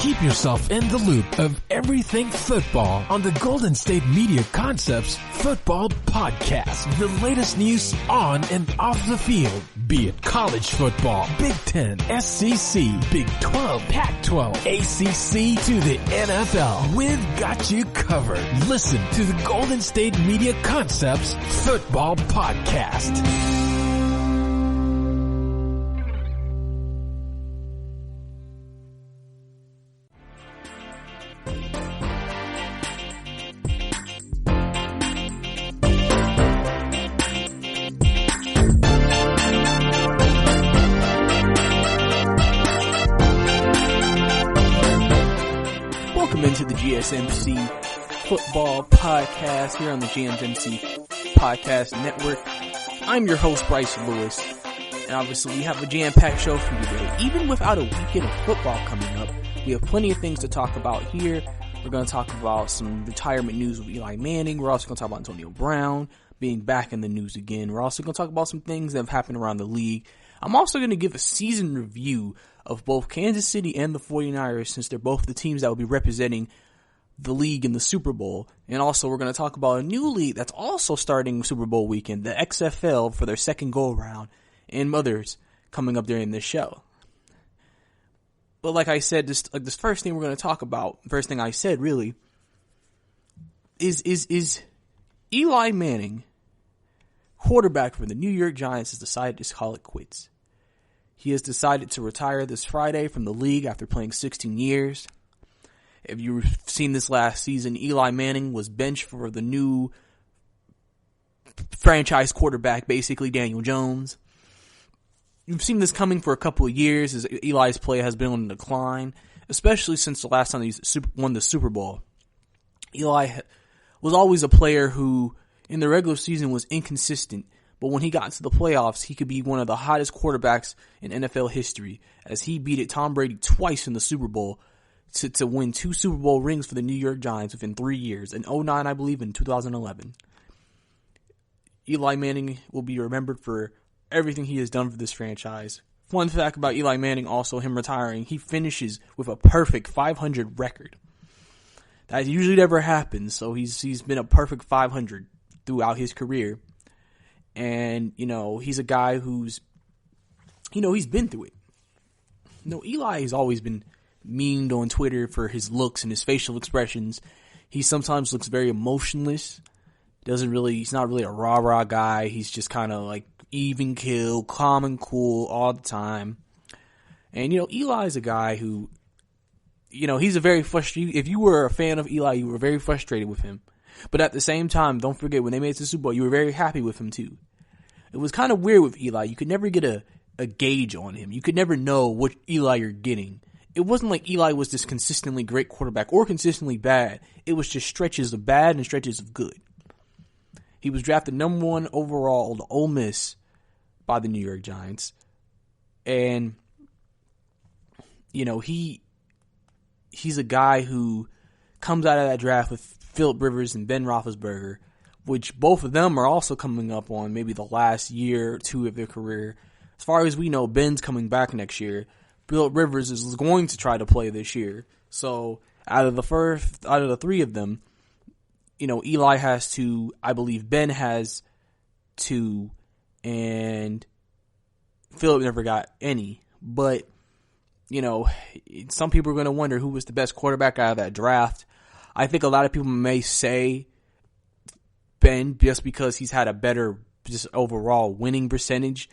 Keep yourself in the loop of everything football on the Golden State Media Concepts Football Podcast. The latest news on and off the field, be it college football, Big Ten, SEC, Big 12, Pac-12, ACC to the NFL. We've got you covered. Listen to the Golden State Media Concepts Football Podcast. Into the GSMC Football Podcast here on the GSMC Podcast Network. I'm your host, Brice Lewis, and obviously we have a jam-packed show for you today. Even without a weekend of football coming up, we have plenty of things to talk about here. We're going to talk about some retirement news with Eli Manning. We're also going to talk about Antonio Brown being back in the news again. We're also going to talk about some things that have happened around the league. I'm also going to give a season review of both Kansas City and the 49ers, since they're both the teams that will be representing the league in the Super Bowl. And also we're going to talk about a new league that's also starting Super Bowl weekend, the XFL, for their second go-around, and others coming up during this show. But like I said, this first thing we're going to talk about, first thing I said really, is Eli Manning, quarterback for the New York Giants, has decided to call it quits. He has decided to retire this Friday from the league after playing 16 years. If you've seen this last season, Eli Manning was benched for the new franchise quarterback, basically Daniel Jones. You've seen this coming for a couple of years as Eli's play has been on decline, especially since the last time he won the Super Bowl. Eli was always a player who, in the regular season, was inconsistent. But when he got into the playoffs, he could be one of the hottest quarterbacks in NFL history, as he beat Tom Brady twice in the Super Bowl to win 2 Super Bowl rings for the New York Giants within 3 years, in 2009, I believe, in 2011. Eli Manning will be remembered for everything he has done for this franchise. Fun fact about Eli Manning, also him retiring, he finishes with a perfect 500 record. That usually never happens, so he's been a perfect 500 throughout his career. And, he's a guy who's, he's been through it. Eli has always been memed on Twitter for his looks and his facial expressions. He sometimes looks very emotionless. He's not really a rah-rah guy. He's just kind of like even keel, calm and cool all the time. And, Eli is a guy who, he's a very frustrated. If you were a fan of Eli, you were very frustrated with him. But at the same time, don't forget, when they made it to the Super Bowl, you were very happy with him too. It was kind of weird with Eli. You could never get a gauge on him. You could never know what Eli you're getting. It wasn't like Eli was this consistently great quarterback or consistently bad. It was just stretches of bad and stretches of good. He was drafted number 1 overall to Ole Miss by the New York Giants. And, he's a guy who comes out of that draft with Phillip Rivers and Ben Roethlisberger, which both of them are also coming up on maybe the last year or two of their career. As far as we know, Ben's coming back next year. Phillip Rivers is going to try to play this year. So out of the 3 of them, Eli has 2, I believe Ben has 2, and Phillip never got any. But, some people are going to wonder who was the best quarterback out of that draft. I think a lot of people may say Ben, just because he's had a better just overall winning percentage.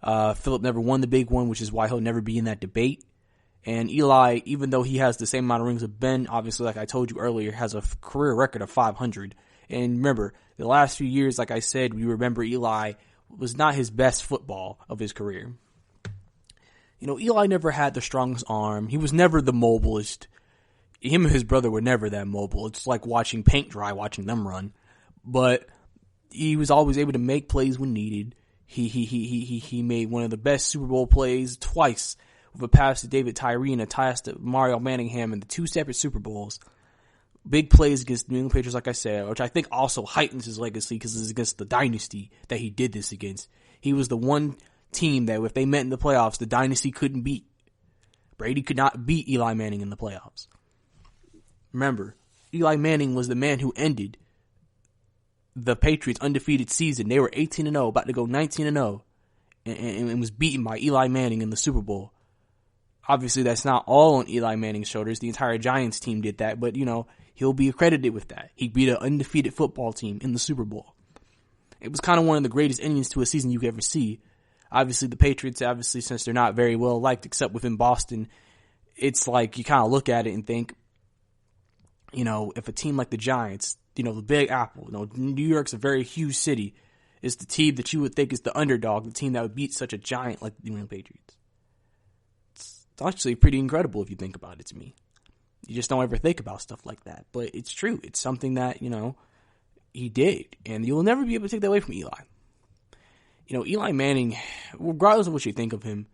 Phillip never won the big one, which is why he'll never be in that debate. And Eli, even though he has the same amount of rings as Ben, obviously, like I told you earlier, has a career record of 500. And remember, the last few years, like I said, we remember Eli was not his best football of his career. Eli never had the strongest arm. He was never the mobilest. Him and his brother were never that mobile. It's like watching paint dry, watching them run. But he was always able to make plays when needed. He made one of the best Super Bowl plays twice with a pass to David Tyree and a pass to Mario Manningham in the 2 separate Super Bowls. Big plays against New England Patriots, like I said, which I think also heightens his legacy because it's against the dynasty that he did this against. He was the one team that if they met in the playoffs, the dynasty couldn't beat. Brady could not beat Eli Manning in the playoffs. Remember, Eli Manning was the man who ended the Patriots' undefeated season. They were 18-0, about to go 19-0, and was beaten by Eli Manning in the Super Bowl. Obviously, that's not all on Eli Manning's shoulders. The entire Giants team did that, but, he'll be accredited with that. He beat an undefeated football team in the Super Bowl. It was kind of one of the greatest endings to a season you could ever see. Obviously, the Patriots, since they're not very well liked except within Boston, it's like you kind of look at it and think, if a team like the Giants, the Big Apple, New York's a very huge city, is the team that you would think is the underdog, the team that would beat such a giant like the New England Patriots. It's actually pretty incredible if you think about it to me. You just don't ever think about stuff like that. But it's true. It's something that, he did. And you'll never be able to take that away from Eli. Eli Manning, regardless of what you think of him,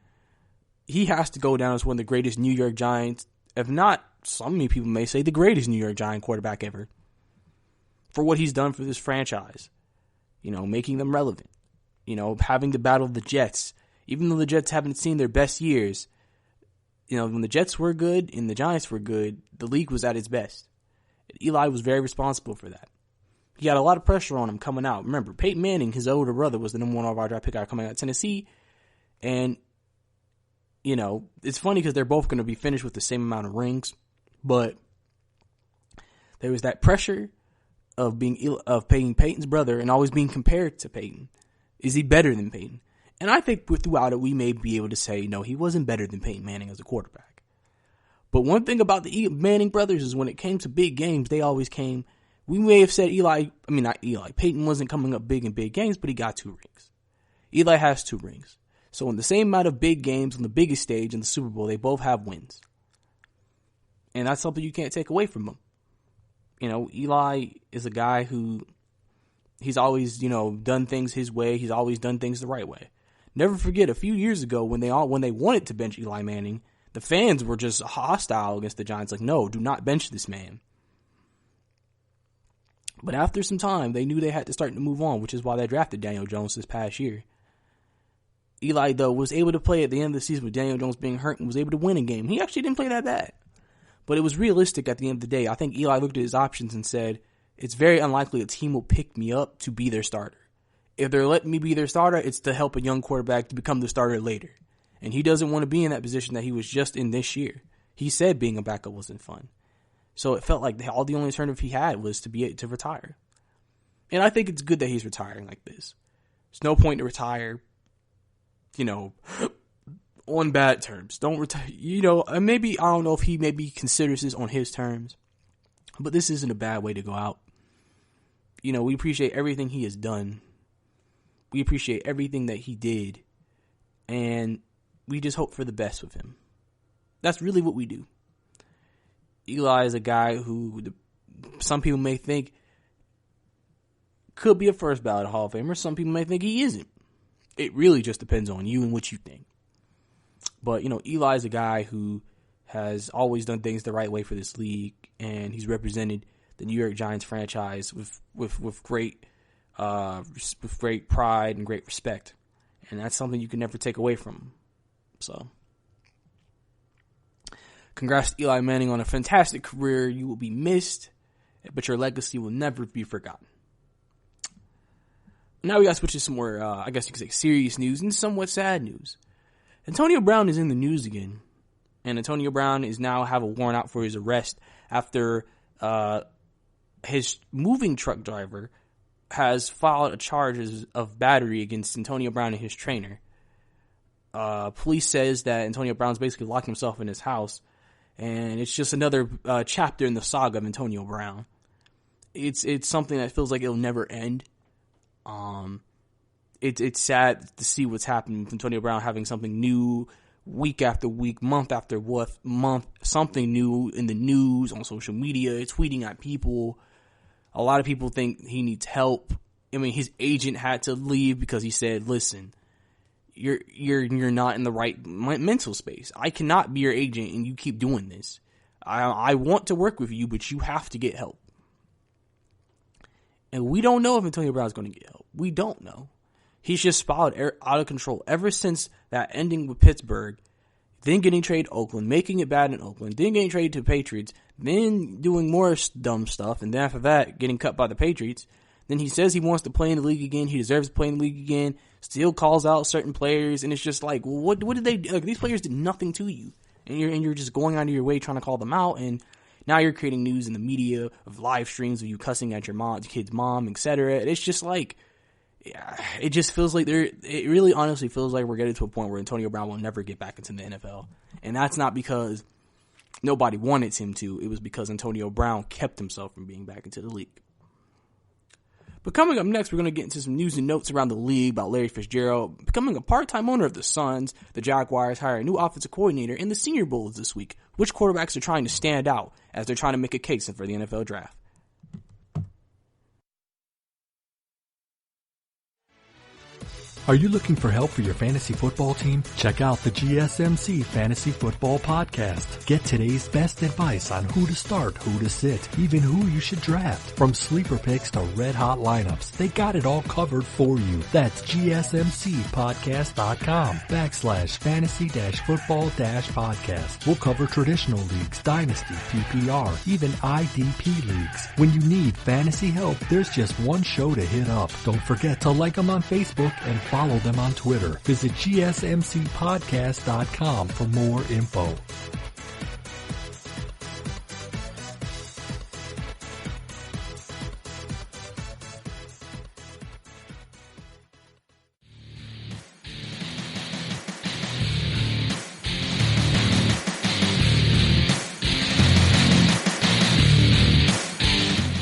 he has to go down as one of the greatest New York Giants, if not, some people may say, the greatest New York Giant quarterback ever. For what he's done for this franchise. Making them relevant. Having to battle the Jets. Even though the Jets haven't seen their best years, when the Jets were good and the Giants were good, the league was at its best. Eli was very responsible for that. He had a lot of pressure on him coming out. Remember, Peyton Manning, his older brother, was the number one overall draft pick out coming out of Tennessee. And, it's funny because they're both going to be finished with the same amount of rings. But there was that pressure of being Peyton's brother and always being compared to Peyton. Is he better than Peyton? And I think throughout it, we may be able to say, no, he wasn't better than Peyton Manning as a quarterback. But one thing about the Manning brothers is when it came to big games, they always came. We may have said Peyton wasn't coming up big in big games, but he got 2 rings. Eli has 2 rings. So in the same amount of big games, on the biggest stage in the Super Bowl, they both have wins. And that's something you can't take away from them. Eli is a guy who, he's always, done things his way. He's always done things the right way. Never forget a few years ago when they wanted to bench Eli Manning, the fans were just hostile against the Giants. Like, no, do not bench this man. But after some time, they knew they had to start to move on, which is why they drafted Daniel Jones this past year. Eli, though, was able to play at the end of the season with Daniel Jones being hurt and was able to win a game. He actually didn't play that bad. But it was realistic at the end of the day. I think Eli looked at his options and said, it's very unlikely a team will pick me up to be their starter. If they're letting me be their starter, it's to help a young quarterback to become the starter later. And he doesn't want to be in that position that he was just in this year. He said being a backup wasn't fun. So it felt like the only alternative he had was to retire. And I think it's good that he's retiring like this. There's no point to retire, on bad terms. Don't retire, and maybe, I don't know if he maybe considers this on his terms, but this isn't a bad way to go out. We appreciate everything he has done. We appreciate everything that he did, and we just hope for the best with him. That's really what we do. Eli is a guy who some people may think could be a first ballot Hall of Famer. Some people may think he isn't. It really just depends on you and what you think. But, Eli is a guy who has always done things the right way for this league, and he's represented the New York Giants franchise with great pride and great respect. And that's something you can never take away from him. So, congrats to Eli Manning on a fantastic career. You will be missed, but your legacy will never be forgotten. Now we got to switch to some more, I guess you could say, serious news and somewhat sad news. Antonio Brown is in the news again, and Antonio Brown is now have a warrant out for his arrest after his moving truck driver has filed charges of battery against Antonio Brown and his trainer. Police says that Antonio Brown's basically locked himself in his house, and it's just another chapter in the saga of Antonio Brown. It's something that feels like it'll never end. It's sad to see what's happening with Antonio Brown having something new week after week, month after month, something new in the news, on social media, tweeting at people. A lot of people think he needs help. I mean, his agent had to leave because he said, listen, you're not in the right mental space. I cannot be your agent and you keep doing this. I want to work with you, but you have to get help. And we don't know if Antonio Brown's going to get help. We don't know. He's just spiraled out of control. Ever since that ending with Pittsburgh, then getting traded to Oakland, making it bad in Oakland, then getting traded to the Patriots, then doing more dumb stuff, and then after that, getting cut by the Patriots. Then he says he wants to play in the league again. He deserves to play in the league again. Still calls out certain players, and it's just like, well, what did they do? Like, these players did nothing to you, and you're just going out of your way trying to call them out, and now you're creating news in the media of live streams of you cussing at your kid's mom, etc. It's just like, it just feels like it really honestly feels like we're getting to a point where Antonio Brown will never get back into the NFL. And that's not because nobody wanted him to. It was because Antonio Brown kept himself from being back into the league. But coming up next, we're going to get into some news and notes around the league about Larry Fitzgerald becoming a part-time owner of the Suns. The Jaguars hire a new offensive coordinator, and the Senior Bowl is this week. Which quarterbacks are trying to stand out as they're trying to make a case for the NFL draft? Are you looking for help for your fantasy football team? Check out the GSMC Fantasy Football Podcast. Get today's best advice on who to start, who to sit, even who you should draft. From sleeper picks to red hot lineups, they got it all covered for you. That's GSMCpodcast.com/fantasy-football-podcast. We'll cover traditional leagues, dynasty, PPR, even IDP leagues. When you need fantasy help, there's just one show to hit up. Don't forget to like them on Facebook and follow them on Twitter. Visit GSMCpodcast.com for more info.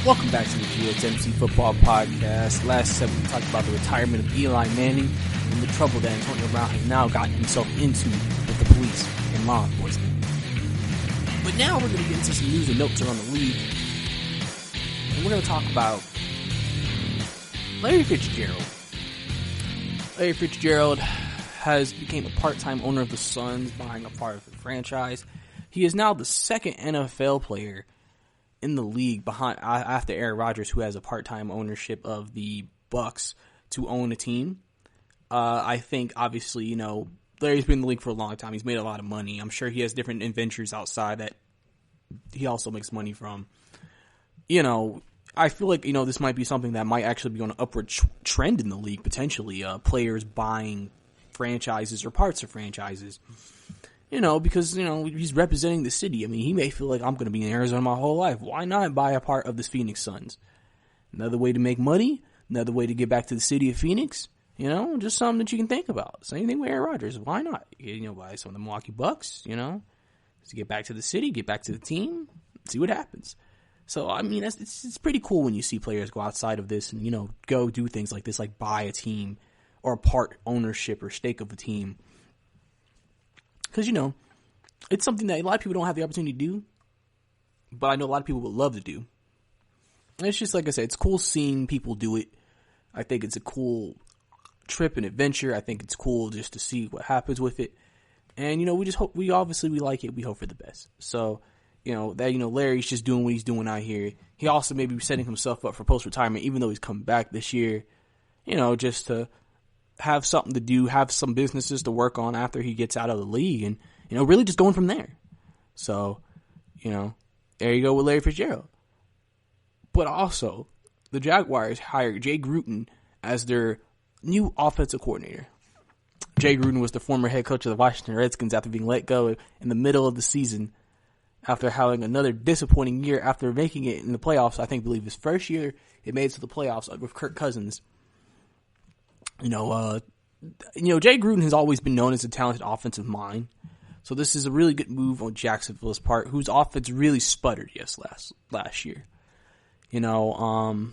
Welcome back to the GSMC Football Podcast. Last segment, we talked about the retirement of Eli Manning and the trouble that Antonio Brown has now gotten himself into with the police and law enforcement. But now we're going to get into some news and notes around the league. And we're going to talk about Larry Fitzgerald. Larry Fitzgerald has become a part-time owner of the Suns, buying a part of the franchise. He is now the second NFL player in the league behind after Aaron Rodgers, who has a part-time ownership of the Bucks, to own a team. I think, obviously, you know, Larry's been in the league for a long time. He's made a lot of money. I'm sure he has different ventures outside that he also makes money from. You know, I feel like, you know, this might be something that might actually be on an upward trend in the league, potentially. Players buying franchises or parts of franchises. You know, because, you know, he's representing the city. I mean, he may feel like, I'm going to be in Arizona my whole life. Why not buy a part of the Phoenix Suns? Another way to make money, another way to get back to the city of Phoenix. You know, just something that you can think about. Same thing with Aaron Rodgers. Why not? You know, buy some of the Milwaukee Bucks, you know, to get back to the city, get back to the team, see what happens. So, I mean, it's pretty cool when you see players go outside of this and, you know, go do things like this, like buy a team or part ownership or stake of a team. Because, you know, it's something that a lot of people don't have the opportunity to do, but I know a lot of people would love to do. And it's just, like I said, it's cool seeing people do it. I think it's a cool trip and adventure. I think it's cool just to see what happens with it. And, you know, we just hope, we like it. We hope for the best. So, you know, that, you know, Larry's just doing what he's doing out here. He also may be setting himself up for post-retirement, even though he's coming back this year, you know, just to have something to do, have some businesses to work on after he gets out of the league, and, you know, really just going from there. So, you know, there you go with Larry Fitzgerald. But also, the Jaguars hired Jay Gruden as their new offensive coordinator. Jay Gruden was the former head coach of the Washington Redskins after being let go in the middle of the season after having another disappointing year after making it in the playoffs. I believe his first year it made it to the playoffs with Kirk Cousins. You know, Jay Gruden has always been known as a talented offensive mind. So this is a really good move on Jacksonville's part, whose offense really sputtered last year. You know,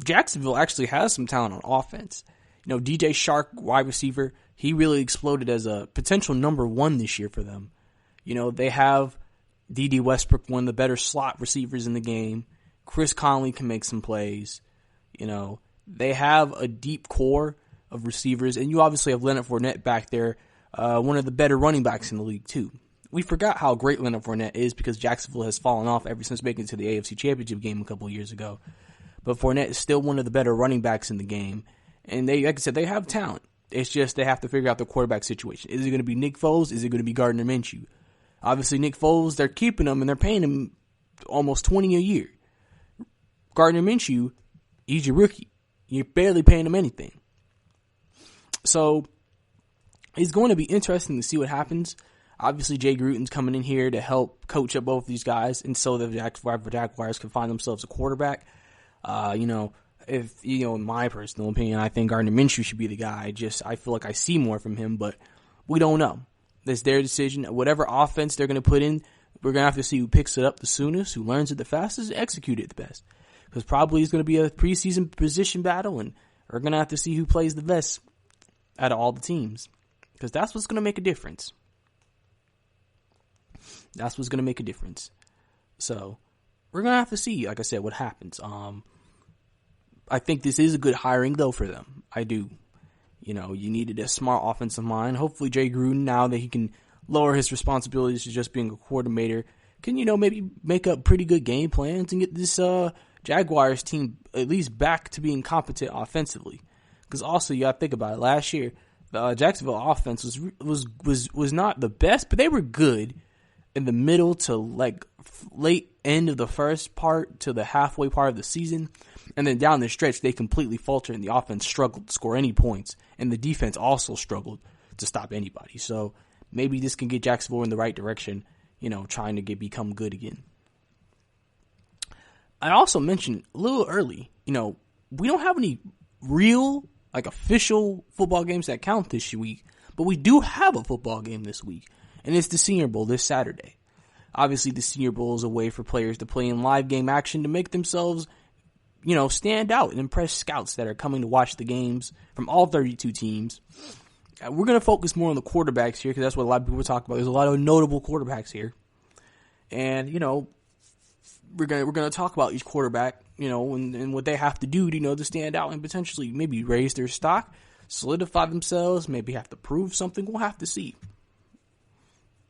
Jacksonville actually has some talent on offense. You know, DJ Shark, wide receiver, he really exploded as a potential number one this year for them. You know, they have D.D. Westbrook, one of the better slot receivers in the game. Chris Conley can make some plays. You know, they have a deep core of receivers, and you obviously have Leonard Fournette back there, one of the better running backs in the league too. We forgot how great Leonard Fournette is because Jacksonville has fallen off ever since making it to the AFC Championship game a couple of years ago. But Fournette is still one of the better running backs in the game, and they, like I said, they have talent. It's just they have to figure out the quarterback situation. Is it going to be Nick Foles? Is it going to be Gardner Minshew? Obviously, Nick Foles, they're keeping him and they're paying him almost $20 a year. Gardner Minshew, he's your rookie. You're barely paying him anything. So it's going to be interesting to see what happens. Obviously, Jay Gruden's coming in here to help coach up both these guys, and so the Jaguars can find themselves a quarterback. In my personal opinion, I think Gardner Minshew should be the guy. I feel like I see more from him, but we don't know. That's their decision. Whatever offense they're going to put in, we're going to have to see who picks it up the soonest, who learns it the fastest, execute it the best. Because probably it's going to be a preseason position battle, and we're going to have to see who plays the best out of all the teams. Because that's what's going to make a difference. That's what's going to make a difference. So, we're going to have to see, like I said, what happens. I think this is a good hiring, though, for them. I do. You needed a smart offensive mind. Hopefully, Jay Gruden, now that he can lower his responsibilities to just being a coordinator, can, maybe make up pretty good game plans and get this Jaguars team at least back to being competent offensively. Because also, you got to think about it. Last year, the Jacksonville offense was not the best, but they were good in the middle to late end of the first part to the halfway part of the season. And then down the stretch, they completely faltered and the offense struggled to score any points. And the defense also struggled to stop anybody. So maybe this can get Jacksonville in the right direction, trying to become good again. I also mentioned a little early, we don't have any real, official football games that count this week. But we do have a football game this week. And it's the Senior Bowl this Saturday. Obviously, the Senior Bowl is a way for players to play in live game action to make themselves, stand out and impress scouts that are coming to watch the games from all 32 teams. We're going to focus more on the quarterbacks here because that's what a lot of people talk about. There's a lot of notable quarterbacks here. And, we're going to talk about each quarterback, and what they have to do, to stand out and potentially maybe raise their stock, solidify themselves, maybe have to prove something. We'll have to see.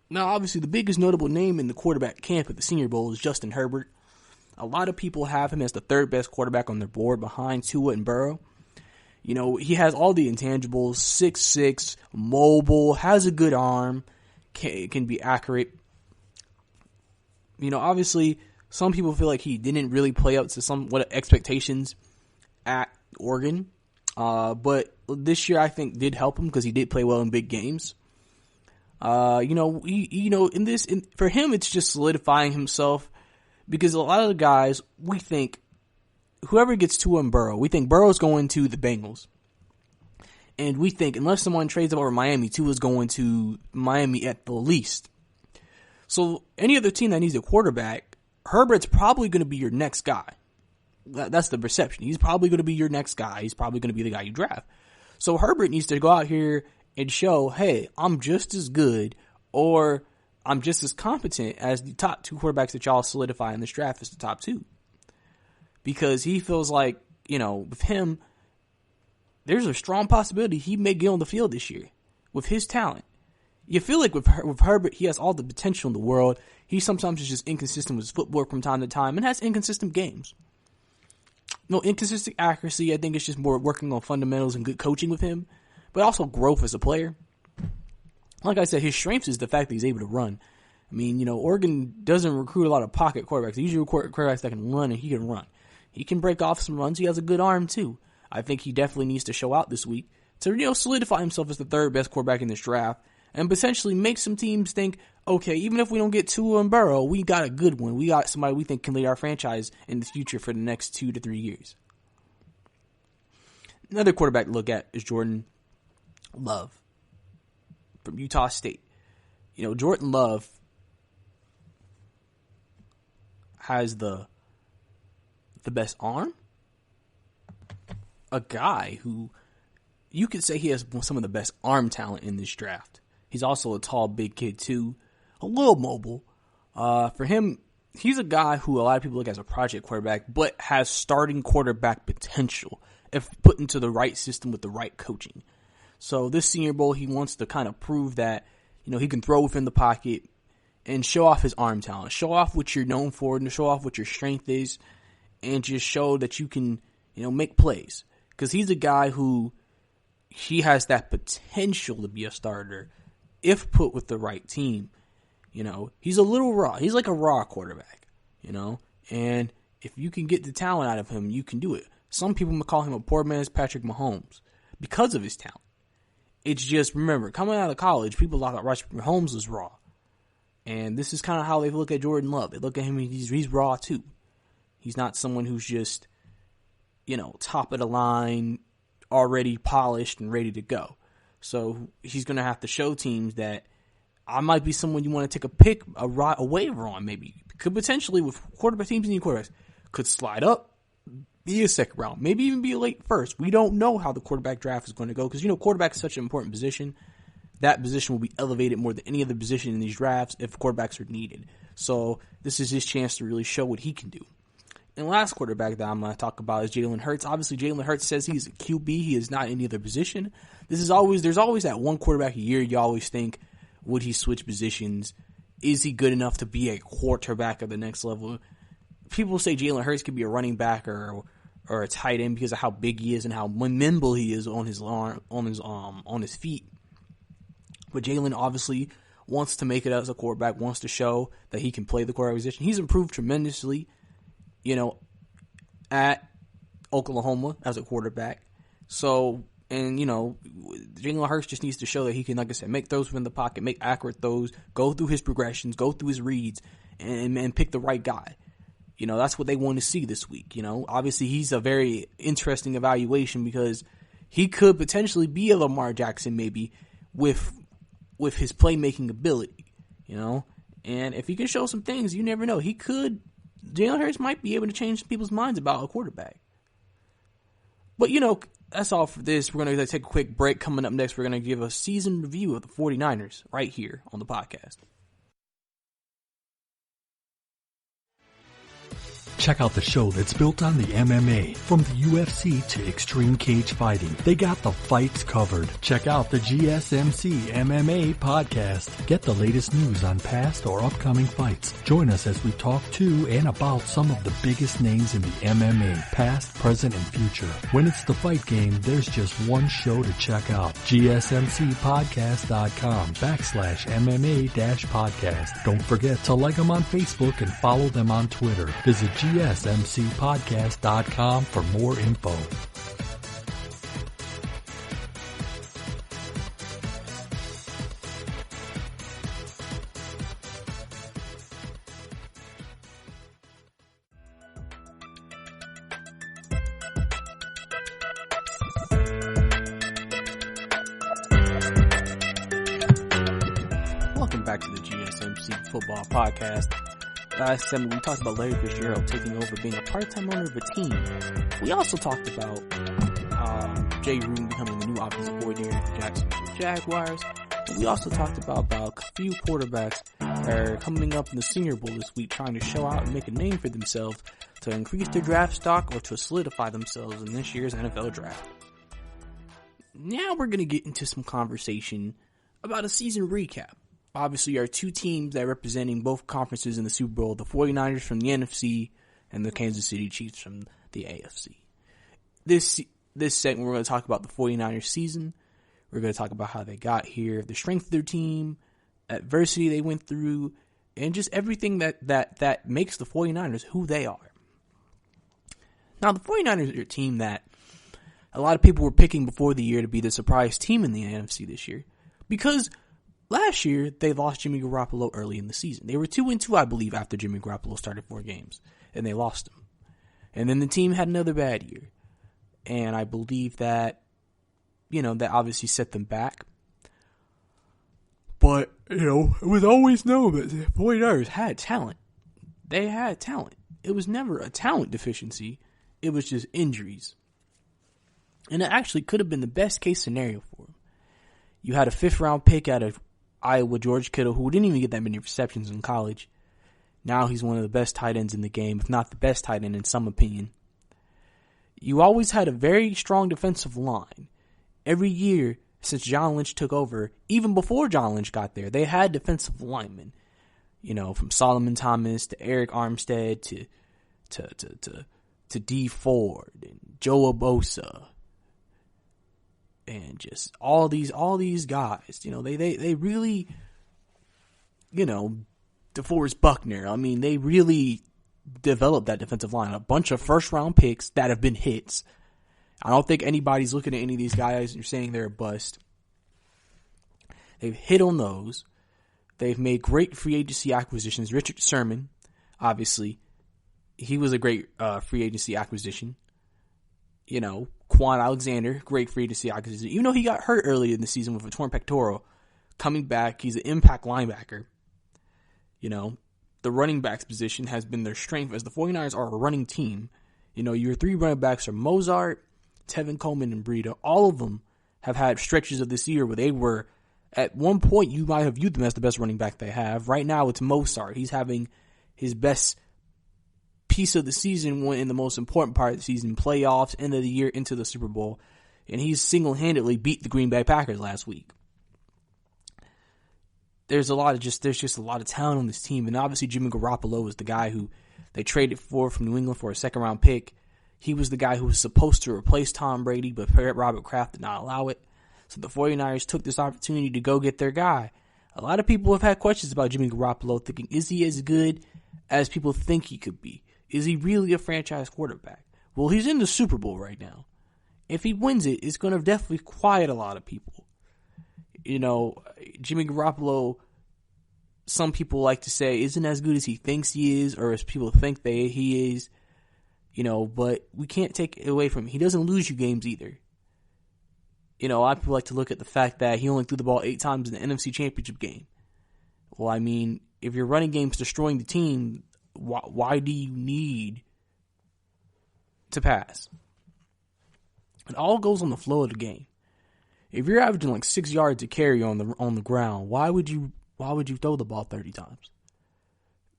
Now, obviously, the biggest notable name in the quarterback camp at the Senior Bowl is Justin Herbert. A lot of people have him as the third best quarterback on their board behind Tua and Burrow. He has all the intangibles, 6'6", mobile, has a good arm, can be accurate. Obviously, some people feel like he didn't really play up to somewhat expectations at Oregon. But this year, I think, did help him because he did play well in big games. For him, it's just solidifying himself because a lot of the guys, we think, whoever gets Tua and Burrow, we think Burrow's going to the Bengals. And we think, unless someone trades over Miami, Tua's going to Miami at the least. So, any other team that needs a quarterback, Herbert's probably going to be your next guy. That's the perception. He's probably going to be your next guy. He's probably going to be the guy you draft. So, Herbert needs to go out here and show, hey, I'm just as good or I'm just as competent as the top two quarterbacks that y'all solidify in this draft as the top two. Because he feels like, with him, there's a strong possibility he may get on the field this year with his talent. You feel like with Herbert, he has all the potential in the world. He sometimes is just inconsistent with his footwork from time to time and has inconsistent games. No inconsistent accuracy. I think it's just more working on fundamentals and good coaching with him. But also growth as a player. Like I said, his strength is the fact that he's able to run. I mean, Oregon doesn't recruit a lot of pocket quarterbacks. They usually recruit quarterbacks that can run, and he can run. He can break off some runs. He has a good arm, too. I think he definitely needs to show out this week to, solidify himself as the third best quarterback in this draft and potentially make some teams think, okay, even if we don't get Tua and Burrow, we got a good one. We got somebody we think can lead our franchise in the future for the next 2 to 3 years. Another quarterback to look at is Jordan Love from Utah State. Jordan Love has the best arm. A guy who you could say he has some of the best arm talent in this draft. He's also a tall, big kid too, a little mobile. For him, he's a guy who a lot of people look at as a project quarterback, but has starting quarterback potential if put into the right system with the right coaching. So this Senior Bowl, he wants to kind of prove that, he can throw within the pocket and show off his arm talent, show off what you're known for and show off what your strength is and just show that you can, make plays. Because he's a guy who, he has that potential to be a starter if put with the right team. He's a little raw. He's like a raw quarterback, and if you can get the talent out of him, you can do it. Some people might call him a poor man's Patrick Mahomes because of his talent. It's just, remember, coming out of college, people thought that Patrick Mahomes was raw. And this is kind of how they look at Jordan Love. They look at him and he's raw too. He's not someone who's just, top of the line, already polished and ready to go. So he's going to have to show teams that I might be someone you want to take a waiver on, maybe. Could potentially, with quarterback teams and quarterbacks, could slide up, be a second round, maybe even be a late first. We don't know how the quarterback draft is going to go because, quarterback is such an important position. That position will be elevated more than any other position in these drafts if quarterbacks are needed. So this is his chance to really show what he can do. And the last quarterback that I'm going to talk about is Jalen Hurts. Obviously, Jalen Hurts says he's a QB. He is not any other position. There's always that one quarterback a year you always think, would he switch positions? Is he good enough to be a quarterback at the next level? People say Jalen Hurts could be a running back or a tight end because of how big he is and how nimble he is on his feet. But Jalen obviously wants to make it as a quarterback, wants to show that he can play the quarterback position. He's improved tremendously, at Oklahoma as a quarterback. So, and, Jalen Hurts just needs to show that he can, like I said, make throws from the pocket, make accurate throws, go through his progressions, go through his reads, and pick the right guy. That's what they want to see this week. Obviously he's a very interesting evaluation because he could potentially be a Lamar Jackson maybe with his playmaking ability, and if he can show some things, you never know. Jalen Hurts might be able to change people's minds about a quarterback. But, that's all for this. We're going to take a quick break. Coming up next, we're going to give a season review of the 49ers right here on the podcast. Check out the show that's built on the MMA. From the UFC to extreme cage fighting, they got the fights covered. Check out the GSMC MMA podcast. Get the latest news on past or upcoming fights. Join us as we talk to and about some of the biggest names in the MMA, past, present, and future. When it's the fight game, there's just one show to check out. GSMCpodcast.com/MMA-podcast. Don't forget to like them on Facebook and follow them on Twitter. Visit GSMCpodcast.com for more info. Welcome back to the GSMC Football Podcast. Last segment, we talked about Larry Fitzgerald taking over being a part-time owner of a team. We also talked about Jay Gruden becoming the new offensive coordinator for the Jacksonville Jaguars. And we also talked about a few quarterbacks that are coming up in the Senior Bowl this week trying to show out and make a name for themselves to increase their draft stock or to solidify themselves in this year's NFL draft. Now we're going to get into some conversation about a season recap. Obviously, our two teams that are representing both conferences in the Super Bowl, the 49ers from the NFC and the Kansas City Chiefs from the AFC. This segment, we're going to talk about the 49ers season. We're going to talk about how they got here, the strength of their team, adversity they went through, and just everything that makes the 49ers who they are. Now, the 49ers are a team that a lot of people were picking before the year to be the surprise team in the NFC this year because last year, they lost Jimmy Garoppolo early in the season. They were 2-2, I believe, after Jimmy Garoppolo started 4 games, and they lost him. And then the team had another bad year. And I believe that, that obviously set them back. But, it was always known that the 49ers had talent. They had talent. It was never a talent deficiency. It was just injuries. And it actually could have been the best case scenario for them. You had a 5th-round pick out of Iowa, George Kittle, who didn't even get that many receptions in college. Now he's one of the best tight ends in the game, if not the best tight end in some opinion. You always had a very strong defensive line. Every year since John Lynch took over, even before John Lynch got there, they had defensive linemen. From Solomon Thomas to Eric Armstead to Dee Ford and Joe Abosa. and just all these guys. They really, DeForest Buckner. I mean, they really developed that defensive line. A bunch of first-round picks that have been hits. I don't think anybody's looking at any of these guys and saying they're a bust. They've hit on those. They've made great free agency acquisitions. Richard Sherman, obviously, he was a great free agency acquisition. Quan Alexander, great free agency acquisition. Even though he got hurt early in the season with a torn pectoral, coming back, he's an impact linebacker. The running backs position has been their strength as the 49ers are a running team. Your three running backs are Mozart, Tevin Coleman, and Breida. All of them have had stretches of this year where they were, at one point, you might have viewed them as the best running back they have. Right now, it's Mozart. He's having his best piece of the season in the most important part of the season, playoffs, end of the year, into the Super Bowl. And he's single-handedly beat the Green Bay Packers last week. There's just a lot of talent on this team. And obviously Jimmy Garoppolo is the guy who they traded for from New England for a second-round pick. He was the guy who was supposed to replace Tom Brady, but Robert Kraft did not allow it. So the 49ers took this opportunity to go get their guy. A lot of people have had questions about Jimmy Garoppolo, thinking, is he as good as people think he could be? Is he really a franchise quarterback? Well, he's in the Super Bowl right now. If he wins it, it's going to definitely quiet a lot of people. Jimmy Garoppolo, some people like to say, isn't as good as he thinks he is, or as people think he is. But we can't take it away from him. He doesn't lose you games either. A lot of people like to look at the fact that he only threw the ball 8 times in the NFC Championship game. Well, I mean, if your running game's destroying the team, why do you need to pass? It all goes on the flow of the game. If you're averaging like 6 yards a carry on the ground, why would you throw the ball 30 times?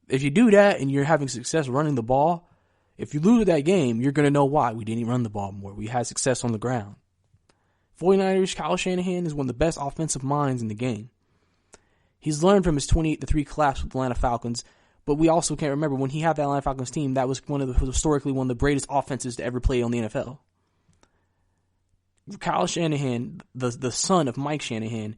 If you do that and you're having success running the ball, if you lose that game, you're going to know why. We didn't run the ball more. We had success on the ground. 49ers, Kyle Shanahan is one of the best offensive minds in the game. He's learned from his 28-3 collapse with the Atlanta Falcons, but we also can't remember when he had that Atlanta Falcons team, that was historically one of the greatest offenses to ever play on the NFL. Kyle Shanahan, the son of Mike Shanahan,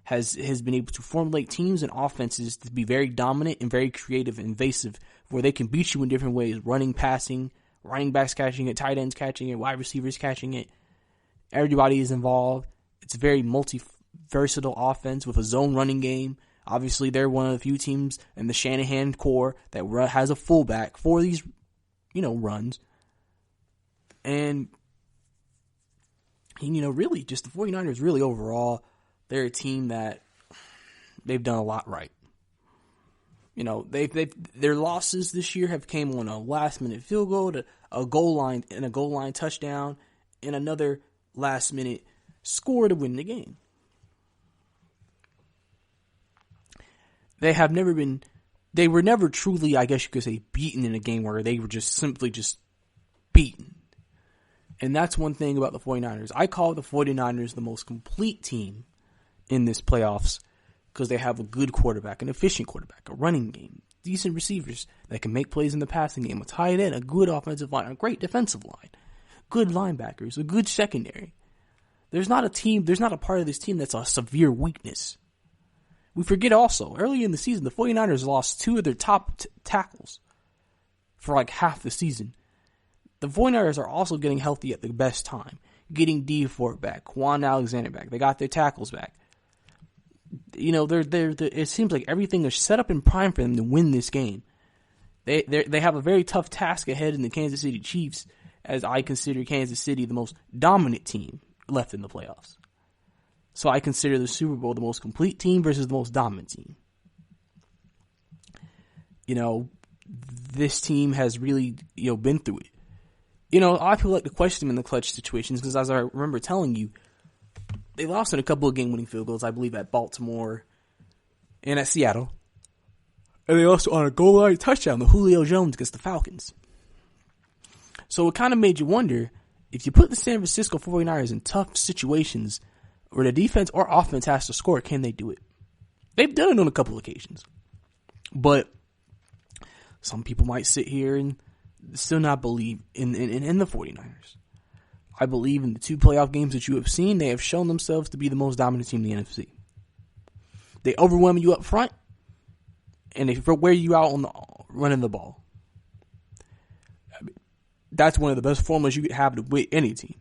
has been able to formulate teams and offenses to be very dominant and very creative and invasive, where they can beat you in different ways: running, passing, running backs catching it, tight ends catching it, wide receivers catching it. Everybody is involved. It's a very versatile offense with a zone running game. Obviously, they're one of the few teams in the Shanahan core that has a fullback for these, runs. And really, just the 49ers, really overall, they're a team that they've done a lot right. Their losses this year have came on a last-minute field goal, to a goal line touchdown, and another last-minute score to win the game. They were never truly, I guess you could say, beaten in a game where they were just simply beaten. And that's one thing about the 49ers. I call the 49ers the most complete team in this playoffs because they have a good quarterback, an efficient quarterback, a running game, decent receivers that can make plays in the passing game, a tight end, a good offensive line, a great defensive line, good linebackers, a good secondary. There's not a part of this team that's a severe weakness. We forget also, early in the season, the 49ers lost 2 of their top tackles for like half the season. The 49ers are also getting healthy at the best time. Getting D Ford back, Quan Alexander back. They got their tackles back. It seems like everything is set up in prime for them to win this game. They have a very tough task ahead in the Kansas City Chiefs, as I consider Kansas City the most dominant team left in the playoffs. So I consider the Super Bowl the most complete team versus the most dominant team. This team has really, been through it. A lot of people like to question them in the clutch situations because, as I remember telling you, they lost in a couple of game-winning field goals, I believe, at Baltimore and at Seattle. And they also on a goal-line touchdown to Julio Jones against the Falcons. So it kind of made you wonder, if you put the San Francisco 49ers in tough situations where the defense or offense has to score, can they do it? They've done it on a couple occasions. But some people might sit here and still not believe in the 49ers. I believe in the 2 playoff games that you have seen, they have shown themselves to be the most dominant team in the NFC. They overwhelm you up front, and they wear you out on running the ball. I mean, that's one of the best formulas you could have to beat any team.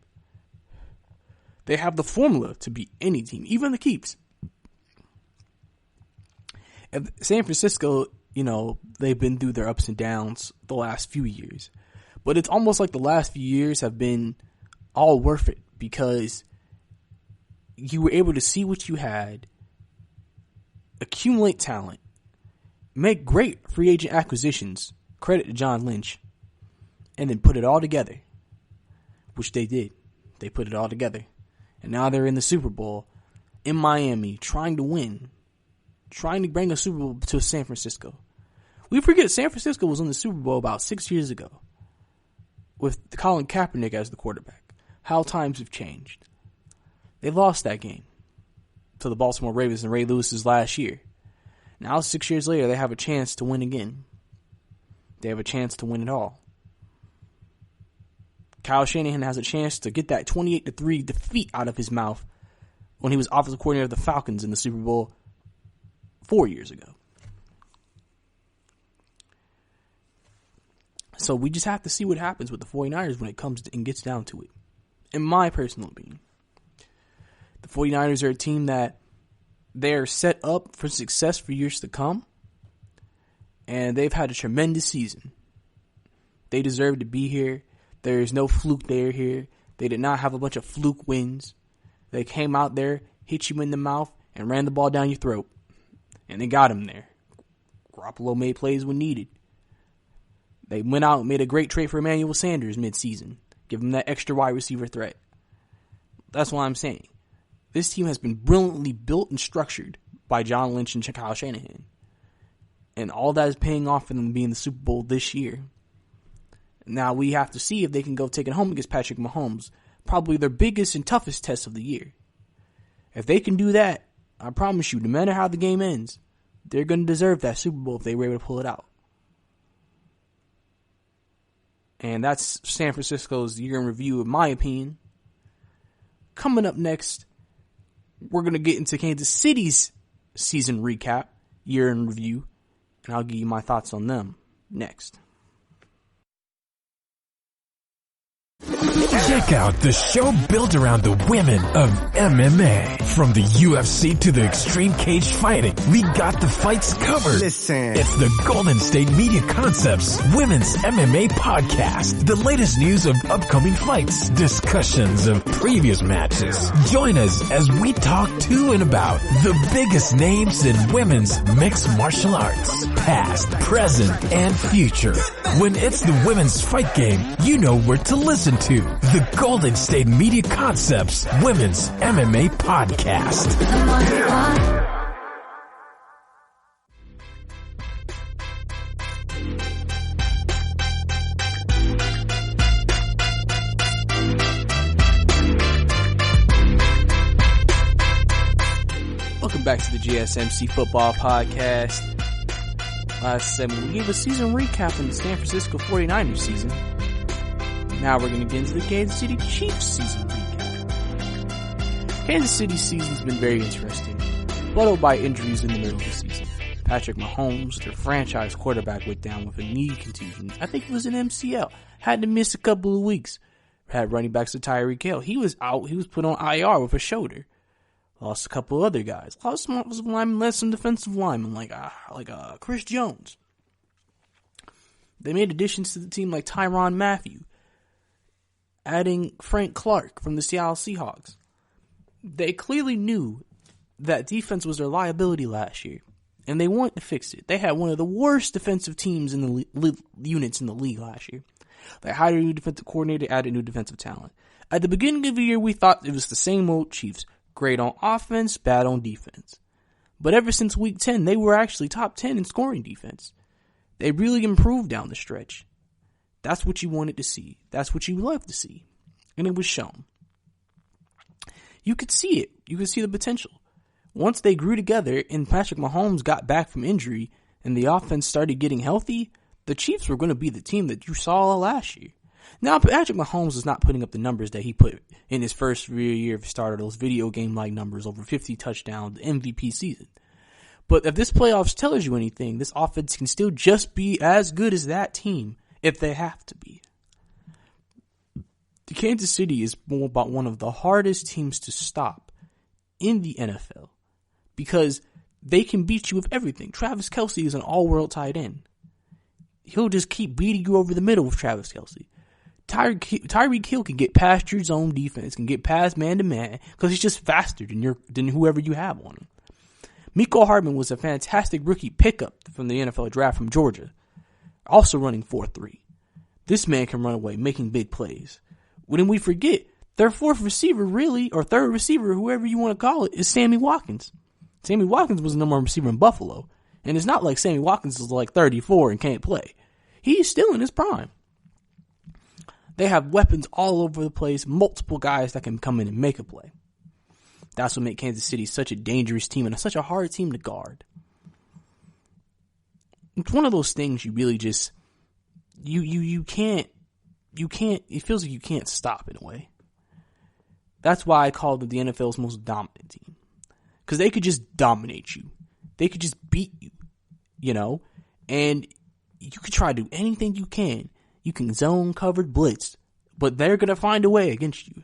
They have the formula to beat any team, even the Keeps. And San Francisco, they've been through their ups and downs the last few years. But it's almost like the last few years have been all worth it because you were able to see what you had, accumulate talent, make great free agent acquisitions, credit to John Lynch, and then put it all together, which they did. They put it all together. And now they're in the Super Bowl in Miami trying to win, trying to bring a Super Bowl to San Francisco. We forget San Francisco was in the Super Bowl about 6 years ago with Colin Kaepernick as the quarterback. How times have changed. They lost that game to the Baltimore Ravens and Ray Lewis's last year. Now 6 years later, they have a chance to win again. They have a chance to win it all. Kyle Shanahan has a chance to get that 28-3 defeat out of his mouth when he was offensive coordinator of the Falcons in the Super Bowl 4 years ago. So we just have to see what happens with the 49ers when it comes to, and gets down to it. In my personal opinion, the 49ers are a team that they're set up for success for years to come, and they've had a tremendous season. They deserve to be here. There is no fluke there here. They did not have a bunch of fluke wins. They came out there, hit you in the mouth, and ran the ball down your throat. And they got him there. Garoppolo made plays when needed. They went out and made a great trade for Emmanuel Sanders mid-season. Give him that extra wide receiver threat. That's what I'm saying. This team has been brilliantly built and structured by John Lynch and Kyle Shanahan. And all that is paying off for them to be in the Super Bowl this year. Now we have to see if they can go take it home against Patrick Mahomes. Probably their biggest and toughest test of the year. If they can do that, I promise you, no matter how the game ends, they're going to deserve that Super Bowl if they were able to pull it out. And that's San Francisco's year in review, in my opinion. Coming up next, we're going to get into Kansas City's season recap, year in review, and I'll give you my thoughts on them next. Check out the show built around the women of MMA. From the UFC to the extreme cage fighting, we got the fights covered. Listen. It's the Golden State Media Concepts Women's MMA Podcast. The latest news of upcoming fights, discussions of previous matches. Join us as we talk to and about the biggest names in women's mixed martial arts. Past, present, and future. When it's the women's fight game, you know where to listen to. The Golden State Media Concepts Women's MMA Podcast. Welcome back to the GSMC Football Podcast. Last segment, we gave a season recap in the San Francisco 49ers season. Now we're going to get into the Kansas City Chiefs season recap. Kansas City's season's been very interesting, followed by injuries in the middle of the season. Patrick Mahomes, their franchise quarterback, went down with a knee contusion. I think it was an MCL. Had to miss a couple of weeks. Had running backs to Tyreek Hill. He was out. He was put on IR with a shoulder. Lost a couple of other guys. Lost some offensive linemen, less some defensive linemen like Chris Jones. They made additions to the team like Tyrann Mathieu, adding Frank Clark from the Seattle Seahawks. They clearly knew that defense was their liability last year, and they wanted to fix it. They had one of the worst defensive teams in the units in the league last year. They hired a new defensive coordinator, added new defensive talent. At the beginning of the year, we thought it was the same old Chiefs. Great on offense, bad on defense. But ever since week 10, they were actually top 10 in scoring defense. They really improved down the stretch. That's what you wanted to see. That's what you loved to see. And it was shown. You could see it. You could see the potential. Once they grew together and Patrick Mahomes got back from injury and the offense started getting healthy, the Chiefs were going to be the team that you saw last year. Now, Patrick Mahomes is not putting up the numbers that he put in his first year of starter, those video game-like numbers, over 50 touchdowns, MVP season. But if this playoffs tells you anything, this offense can still just be as good as that team if they have to be. The Kansas City is more about one of the hardest teams to stop in the NFL because they can beat you with everything. Travis Kelce is an all-world tight end. He'll just keep beating you over the middle with Travis Kelce. Tyreek Hill can get past your zone defense, can get past man-to-man because he's just faster than whoever you have on him. Mecole Hardman was a fantastic rookie pickup from the NFL draft from Georgia, also running 4.3. This man can run away, making big plays. When we forget, their fourth receiver really, or third receiver, whoever you want to call it, is Sammy Watkins. Sammy Watkins was the number one receiver in Buffalo. And it's not like Sammy Watkins is like 34 and can't play. He's still in his prime. They have weapons all over the place, multiple guys that can come in and make a play. That's what makes Kansas City such a dangerous team and such a hard team to guard. It's one of those things you really just, you can't, it feels like you can't stop in a way. That's why I call them the NFL's most dominant team. Because they could just dominate you. They could just beat you, and you could try to do anything you can. You can zone, covered, blitz, but they're going to find a way against you.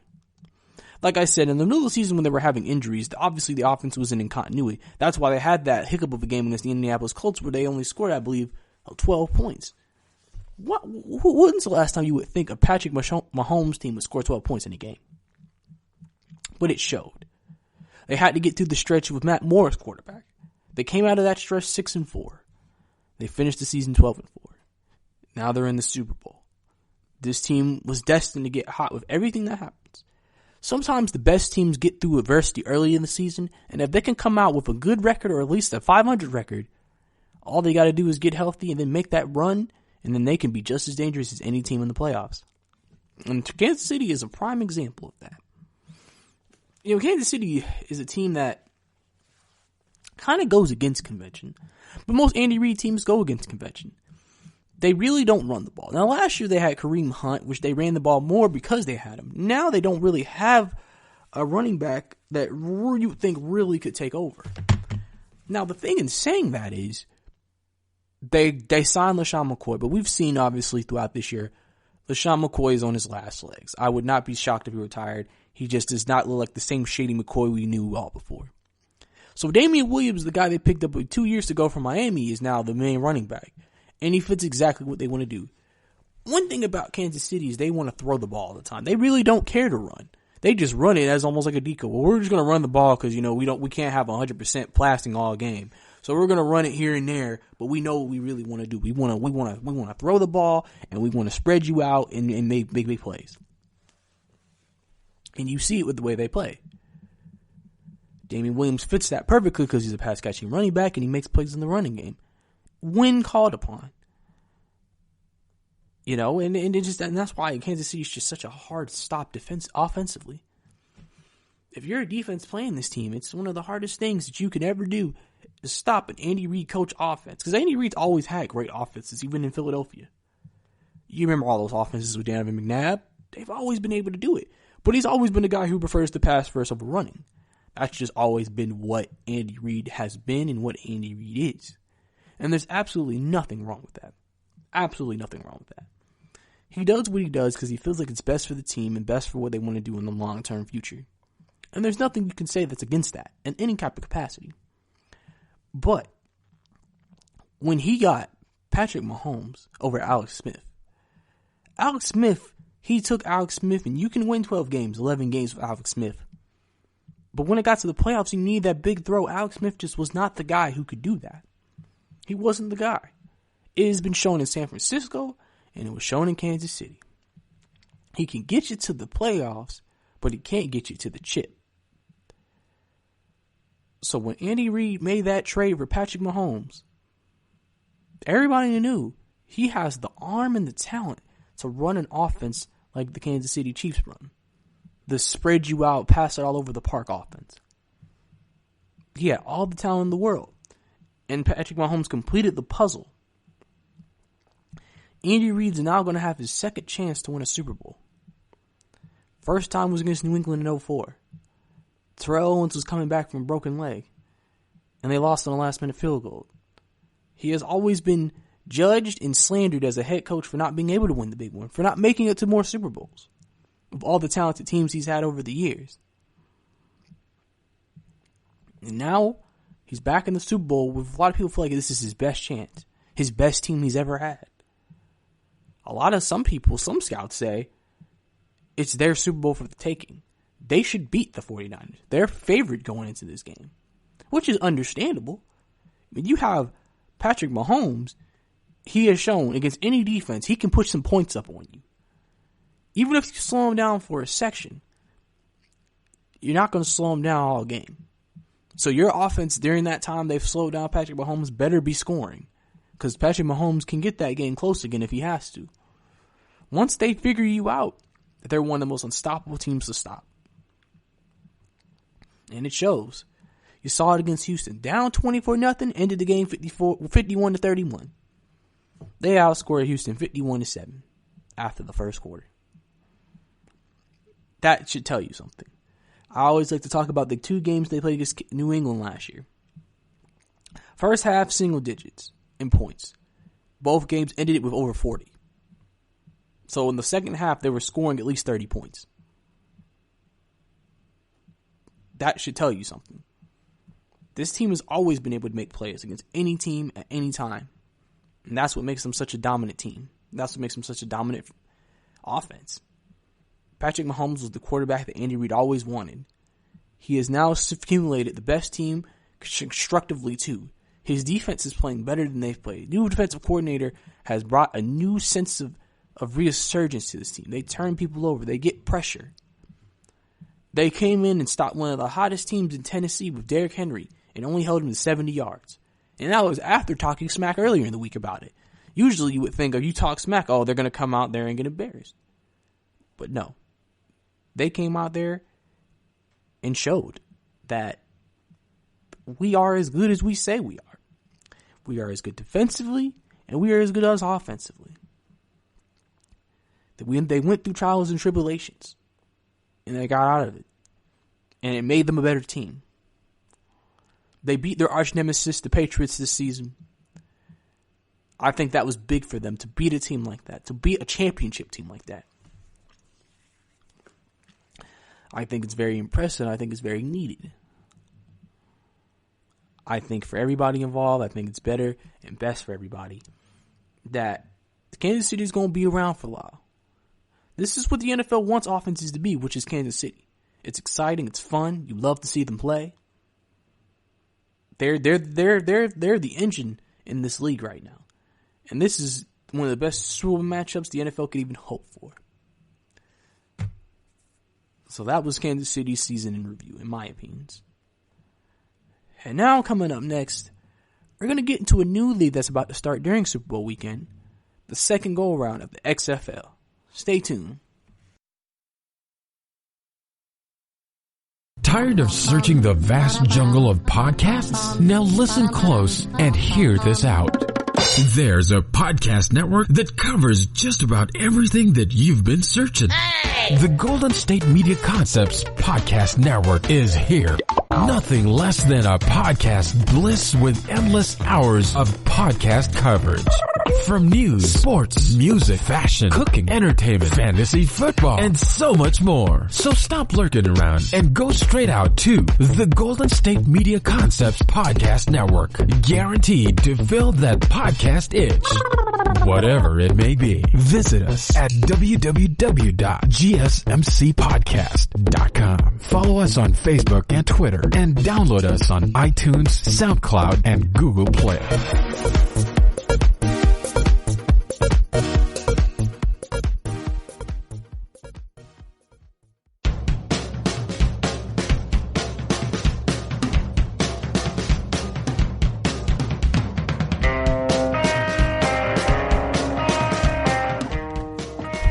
Like I said, in the middle of the season when they were having injuries, obviously the offense wasn't in continuity. That's why they had that hiccup of a game against the Indianapolis Colts where they only scored, I believe, 12 points. When's the last time you would think a Patrick Mahomes team would score 12 points in a game? But it showed. They had to get through the stretch with Matt Morris quarterback. They came out of that stretch 6-4. They finished the season 12-4. Now they're in the Super Bowl. This team was destined to get hot with everything that happens. Sometimes the best teams get through adversity early in the season, and if they can come out with a good record or at least a 500 record, all they got to do is get healthy and then make that run, and then they can be just as dangerous as any team in the playoffs. And Kansas City is a prime example of that. Kansas City is a team that kind of goes against convention. But most Andy Reid teams go against convention. They really don't run the ball. Now, last year they had Kareem Hunt, which they ran the ball more because they had him. Now they don't really have a running back that you think really could take over. Now, the thing in saying that is they signed LaShawn McCoy, but we've seen, obviously, throughout this year, LaShawn McCoy is on his last legs. I would not be shocked if he retired. He just does not look like the same shady McCoy we knew all before. So Damian Williams, the guy they picked up 2 years ago from Miami, is now the main running back. And he fits exactly what they want to do. One thing about Kansas City is they want to throw the ball all the time. They really don't care to run. They just run it as almost like a decoy. Well, we're just going to run the ball because, we can't have 100% blasting all game. So we're going to run it here and there, but we know what we really want to do. We want to throw the ball, and we want to spread you out and make big plays. And you see it with the way they play. Damian Williams fits that perfectly because he's a pass-catching running back and he makes plays in the running game when called upon. And that's why Kansas City is just such a hard stop offensively. If you're a defense playing this team, it's one of the hardest things that you can ever do is stop an Andy Reid coach offense. Because Andy Reid's always had great offenses, even in Philadelphia. You remember all those offenses with Donovan McNabb? They've always been able to do it. But he's always been a guy who prefers to pass first over running. That's just always been what Andy Reid has been and what Andy Reid is. And there's absolutely nothing wrong with that. Absolutely nothing wrong with that. He does what he does because he feels like it's best for the team and best for what they want to do in the long-term future. And there's nothing you can say that's against that in any type of capacity. But when he got Patrick Mahomes over Alex Smith, he took Alex Smith, and you can win 12 games, 11 games with Alex Smith. But when it got to the playoffs, you need that big throw. Alex Smith just was not the guy who could do that. He wasn't the guy. It has been shown in San Francisco, and it was shown in Kansas City. He can get you to the playoffs, but he can't get you to the chip. So when Andy Reid made that trade for Patrick Mahomes, everybody knew he has the arm and the talent to run an offense like the Kansas City Chiefs run. The spread you out, pass it all over the park offense. He had all the talent in the world. And Patrick Mahomes completed the puzzle. Andy Reid's now going to have his second chance to win a Super Bowl. First time was against New England in 2004. Terrell Owens was coming back from a broken leg, and they lost on a last-minute field goal. He has always been judged and slandered as a head coach for not being able to win the big one, for not making it to more Super Bowls, of all the talented teams he's had over the years. And now, he's back in the Super Bowl with a lot of people feel like this is his best chance, his best team he's ever had. Some scouts say, it's their Super Bowl for the taking. They should beat the 49ers. They're favored going into this game, which is understandable. I mean, you have Patrick Mahomes. He has shown against any defense, he can push some points up on you. Even if you slow him down for a section, you're not going to slow him down all game. So your offense during that time they've slowed down Patrick Mahomes better be scoring, because Patrick Mahomes can get that game close again if he has to. Once they figure you out, they're one of the most unstoppable teams to stop. And it shows. You saw it against Houston. Down 24-0, ended the game 51-31. They outscored Houston 51-7 after the first quarter. That should tell you something. I always like to talk about the two games they played against New England last year. First half, single digits in points. Both games ended it with over 40. So in the second half, they were scoring at least 30 points. That should tell you something. This team has always been able to make plays against any team at any time. And that's what makes them such a dominant team. That's what makes them such a dominant offense. Patrick Mahomes was the quarterback that Andy Reid always wanted. He has now accumulated the best team constructively too. His defense is playing better than they've played. New defensive coordinator has brought a new sense of resurgence to this team. They turn people over. They get pressure. They came in and stopped one of the hottest teams in Tennessee with Derrick Henry and only held him to 70 yards. And that was after talking smack earlier in the week about it. Usually you would think, if you talk smack, they're going to come out there and get embarrassed. But no. They came out there and showed that we are as good as we say we are. We are as good defensively, and we are as good as offensively. They went through trials and tribulations, and they got out of it. And it made them a better team. They beat their arch nemesis, the Patriots, this season. I think that was big for them, to beat a team like that, to beat a championship team like that. I think it's very impressive. I think it's very needed. I think for everybody involved, I think it's better and best for everybody that Kansas City is going to be around for a while. This is what the NFL wants offenses to be, which is Kansas City. It's exciting. It's fun. You love to see them play. They're the engine in this league right now. And this is one of the best Super Bowl matchups the NFL could even hope for. So that was Kansas City's season in review, in my opinions. And now coming up next, we're going to get into a new league that's about to start during Super Bowl weekend, the second go-around of the XFL. Stay tuned. Tired of searching the vast jungle of podcasts? Now listen close and hear this out. There's a podcast network that covers just about everything that you've been searching. Hey! The Golden State Media Concepts Podcast Network is here. Nothing less than a podcast bliss with endless hours of podcast coverage. From news, sports, music, fashion, cooking, entertainment, fantasy, football, and so much more. So stop lurking around and go straight out to the Golden State Media Concepts Podcast Network. Guaranteed to fill that podcast itch. Whatever it may be. Visit us at www.gsmcpodcast.com. Follow us on Facebook and Twitter, and download us on iTunes, SoundCloud, and Google Play.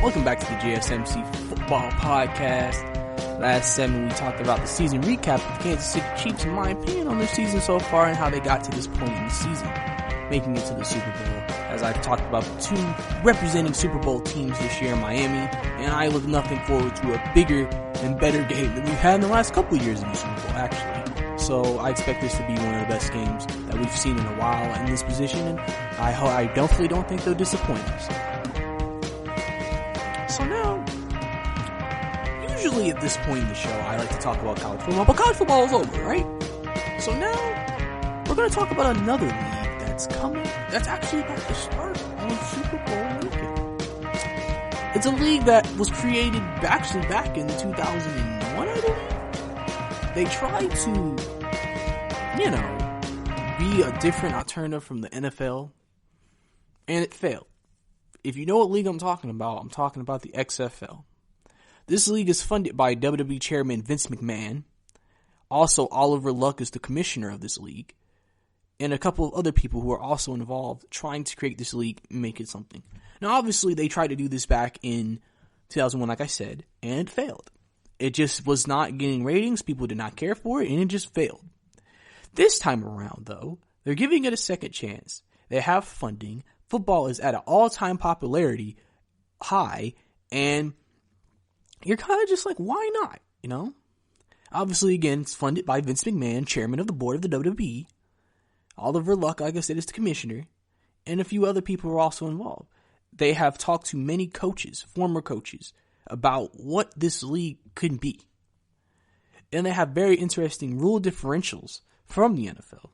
Welcome back to the GSMC Football Podcast. Last segment, we talked about the season recap of the Kansas City Chiefs and my opinion on their season so far and how they got to this point in the season. making it to the Super Bowl. As I've talked about the two representing Super Bowl teams this year in Miami, and I look nothing forward to a bigger and better game than we've had in the last couple of years in the Super Bowl, actually. So I expect this to be one of the best games that we've seen in a while in this position, and I definitely don't think they'll disappoint us. So now, usually at this point in the show, I like to talk about college football, but college football is over, right? So now, we're going to talk about another league that's coming, that's actually about to start on Super Bowl weekend. It's a league that was created actually back in 2001, I believe. They tried to, be a different alternative from the NFL, and it failed. If you know what league I'm talking about the XFL. This league is funded by WWE chairman Vince McMahon. Also, Oliver Luck is the commissioner of this league. And a couple of other people who are also involved trying to create this league and make it something. Now, obviously, they tried to do this back in 2001, like I said, and it failed. It just was not getting ratings. People did not care for it, and it just failed. This time around, though, they're giving it a second chance. They have funding. Football is at an all-time popularity high, and you're kind of just like, why not, Obviously, again, it's funded by Vince McMahon, chairman of the board of the WWE. Oliver Luck, like I said, is the commissioner, and a few other people are also involved. They have talked to many coaches, former coaches, about what this league could be. And they have very interesting rule differentials from the NFL.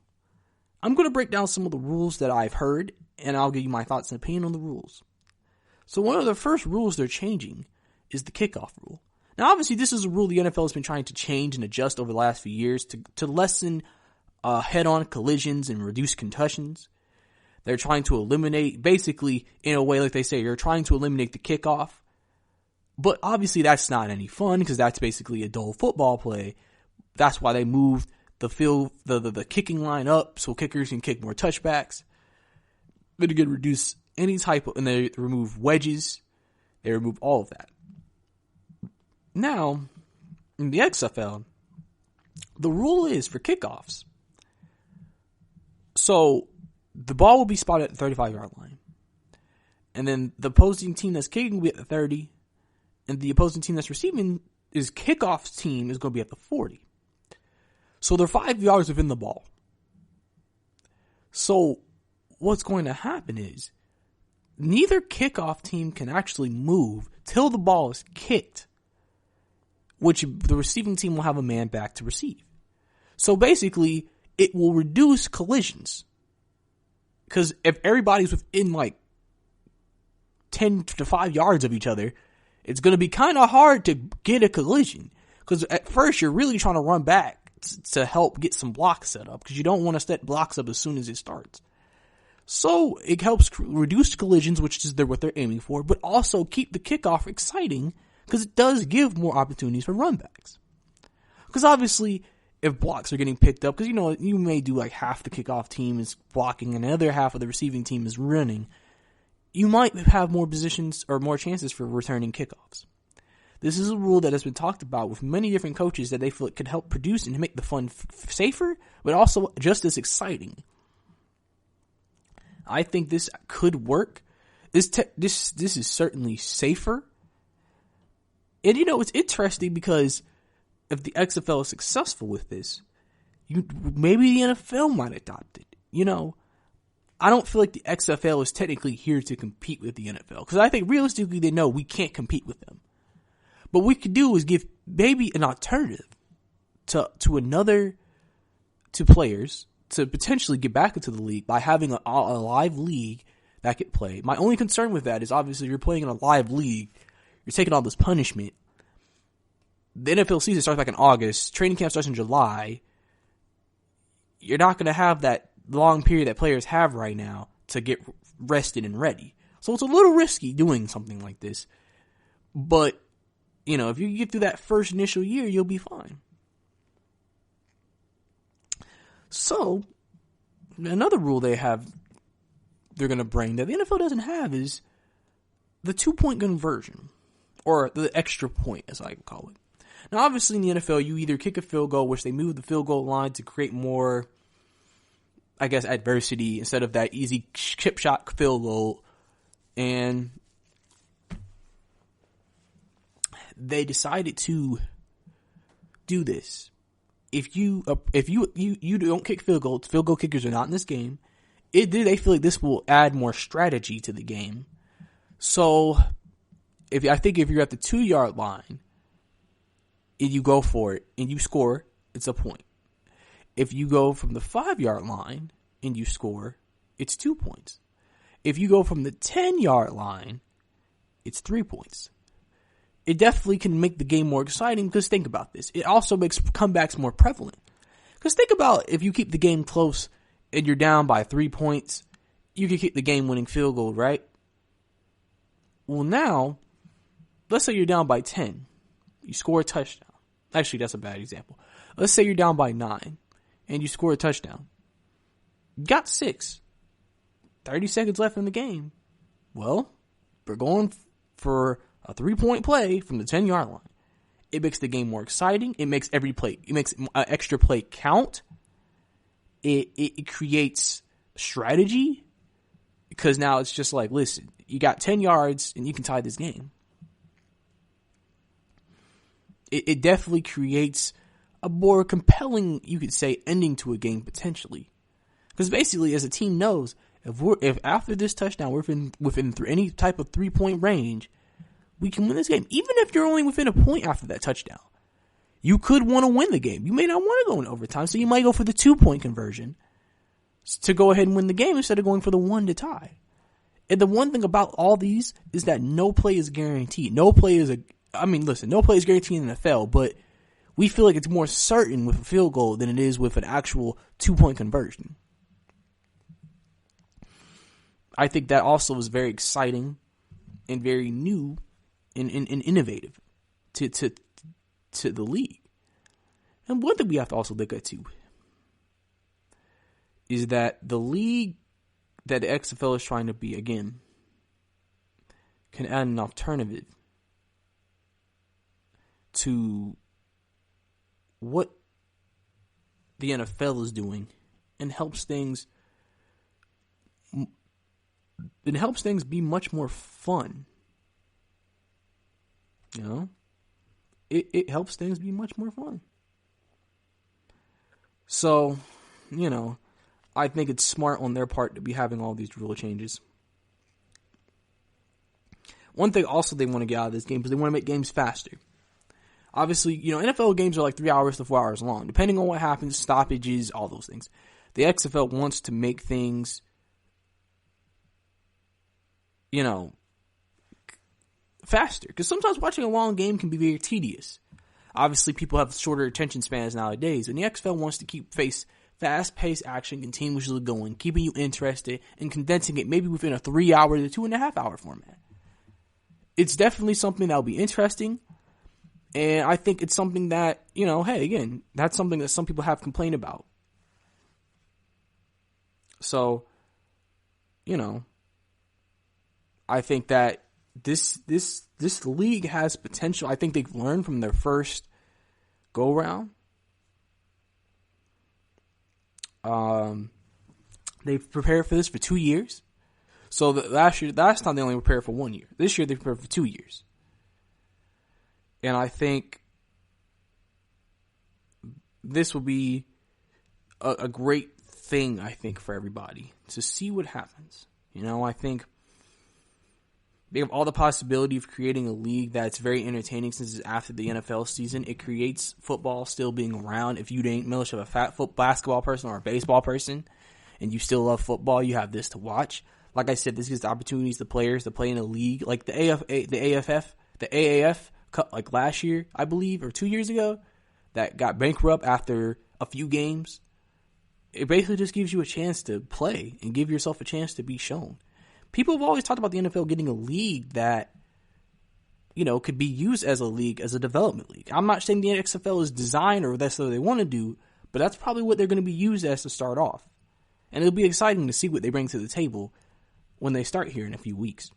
I'm going to break down some of the rules that I've heard, and I'll give you my thoughts and opinion on the rules. So one of the first rules they're changing is the kickoff rule. Now, obviously, this is a rule the NFL has been trying to change and adjust over the last few years to lessen head-on collisions and reduce concussions. They're trying to eliminate, basically, in a way like they say, you're trying to eliminate the kickoff. But obviously, that's not any fun because that's basically a dull football play. That's why they moved the kicking line up so kickers can kick more touchbacks. But again, reduce any type of, and they remove wedges. They remove all of that. Now, in the XFL, the rule is for kickoffs. So, the ball will be spotted at the 35-yard line. And then the opposing team that's kicking will be at the 30. And the opposing team that's receiving his kickoff team is going to be at the 40. So they're 5 yards within the ball. So what's going to happen is neither kickoff team can actually move till the ball is kicked, which the receiving team will have a man back to receive. So basically, it will reduce collisions. Because if everybody's within 10 to 5 yards of each other, it's going to be kind of hard to get a collision. Because at first, you're really trying to run back to help get some blocks set up. Because you don't want to set blocks up as soon as it starts. So it helps reduce collisions, which is what they're aiming for. But also keep the kickoff exciting. Because it does give more opportunities for runbacks. Because obviously, if blocks are getting picked up, because you may do half the kickoff team is blocking and the other half of the receiving team is running, you might have more positions or more chances for returning kickoffs. This is a rule that has been talked about with many different coaches that they feel it could help produce and make the fun safer, but also just as exciting. I think this could work. This is certainly safer. And it's interesting because if the XFL is successful with this, maybe the NFL might adopt it. I don't feel like the XFL is technically here to compete with the NFL. Because I think realistically they know we can't compete with them. But what we could do is give maybe an alternative to players to potentially get back into the league by having a live league that could play. My only concern with that is obviously you're playing in a live league. You're taking all this punishment. The NFL season starts back in August. Training camp starts in July. You're not going to have that long period that players have right now to get rested and ready. So it's a little risky doing something like this. But, if you get through that first initial year, you'll be fine. So, another rule they're going to bring that the NFL doesn't have is the 2-point conversion. Or the extra point, as I call it. Now, obviously, in the NFL, you either kick a field goal, which they move the field goal line to create more I guess, adversity instead of that easy chip shot field goal. And they decided to do this. If you don't kick field goal kickers are not in this game. They feel like this will add more strategy to the game. So, if you're at the 2-yard line and you go for it and you score, it's a point. If you go from the 5-yard line and you score, it's 2 points. If you go from the 10-yard line, it's 3 points. It definitely can make the game more exciting because think about this. It also makes comebacks more prevalent. Because think about if you keep the game close and you're down by 3 points, you can kick the game-winning field goal, right? Well, now, let's say you're down by 10. You score a touchdown. Actually, that's a bad example. Let's say you're down by 9 and you score a touchdown. You got 6. 30 seconds left in the game. Well, we're going for a 3-point play from the 10-yard line. It makes the game more exciting. It makes every play. It makes an extra play count. It creates strategy because now it's just like, listen, you got 10 yards and you can tie this game. It definitely creates a more compelling, you could say, ending to a game potentially. Because basically, as a team knows, if after this touchdown we're within any type of 3-point range, we can win this game. Even if you're only within a point after that touchdown, you could want to win the game. You may not want to go in overtime, so you might go for the 2-point conversion to go ahead and win the game instead of going for the 1 to tie. And the one thing about all these is that no play is guaranteed. No play is guaranteed in the NFL, but we feel like it's more certain with a field goal than it is with an actual 2-point conversion. I think that also is very exciting and very new and innovative to the league. And one thing we have to also look at too is that the league that the XFL is trying to be, again, can add an alternative to what the NFL is doing and helps things be much more fun. You know? It helps things be much more fun. So, you know, I think it's smart on their part to be having all these rule changes. One thing also they want to get out of this game is they want to make games faster. Obviously, you know, NFL games are like 3 hours to 4 hours long, depending on what happens, stoppages, all those things. The XFL wants to make things, you know, faster. Because sometimes watching a long game can be very tedious. Obviously, people have shorter attention spans nowadays, and the XFL wants to keep fast-paced action continuously going, keeping you interested, and condensing it maybe within a 3-hour to 2.5-hour format. It's definitely something that will be interesting, and I think it's something that, you know, hey, again, that's something that some people have complained about. So, you know, I think that this league has potential. I think they've learned from their first go-round. They've prepared for this for 2 years. So last time they only prepared for 1 year. This year they prepared for 2 years. And I think this will be a great thing, I think, for everybody to see what happens. You know, I think they have all the possibility of creating a league that's very entertaining since it's after the NFL season. It creates football still being around. If you ain't much of a fat basketball person or a baseball person and you still love football, you have this to watch. Like I said, this gives the opportunities to players to play in a league like the AAF, like last year, I believe, or 2 years ago, that got bankrupt after a few games. It basically just gives you a chance to play and give yourself a chance to be shown. People have always talked about the NFL getting a league that, you know, could be used as a league, as a development league. I'm not saying the XFL is designed or that's what they want to do, but that's probably what they're going to be used as to start off. And it'll be exciting to see what they bring to the table when they start here in a few weeks.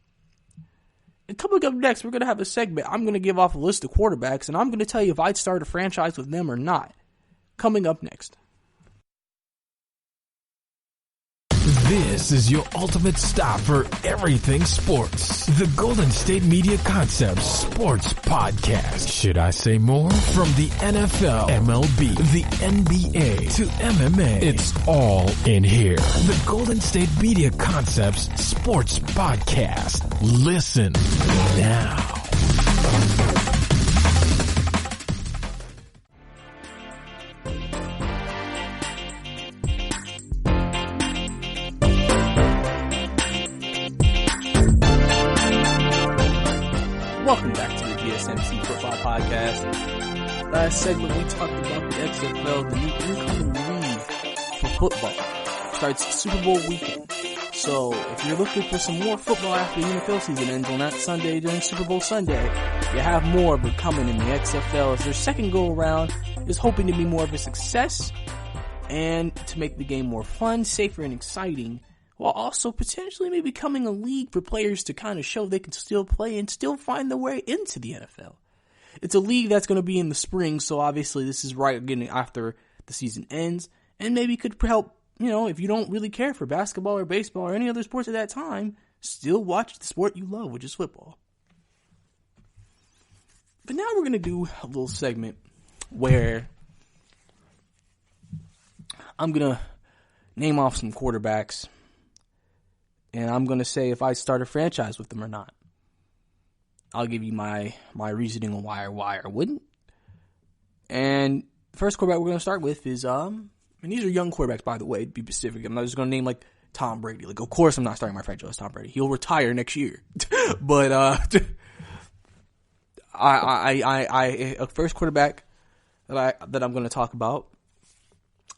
And coming up next, we're going to have a segment. I'm going to give off a list of quarterbacks, and I'm going to tell you if I'd start a franchise with them or not. Coming up next. This is your ultimate stop for everything sports. The Golden State Media Concepts Sports Podcast. Should I say more? From the NFL, MLB, the NBA to MMA, it's all in here. The Golden State Media Concepts Sports Podcast. Listen now. Welcome back to the GSMC Football Podcast. Last segment, we talked about the XFL, the new incoming league for football. Starts Super Bowl weekend. So, if you're looking for some more football after the NFL season ends on that Sunday during Super Bowl Sunday, you have more of it coming in the XFL as their second go-around is hoping to be more of a success and to make the game more fun, safer, and exciting, while also potentially maybe becoming a league for players to kind of show they can still play and still find their way into the NFL. It's a league that's going to be in the spring, so obviously this is right again after the season ends, and maybe could help, if you don't really care for basketball or baseball or any other sports at that time, still watch the sport you love, which is football. But now we're going to do a little segment where I'm going to name off some quarterbacks, and I'm going to say if I start a franchise with them or not. I'll give you my reasoning on why I wouldn't. And the first quarterback we're going to start with is, and these are young quarterbacks, by the way, to be specific. I'm not just going to name like Tom Brady. Like, of course I'm not starting my franchise with Tom Brady. He'll retire next year. But, a first quarterback that I'm going to talk about,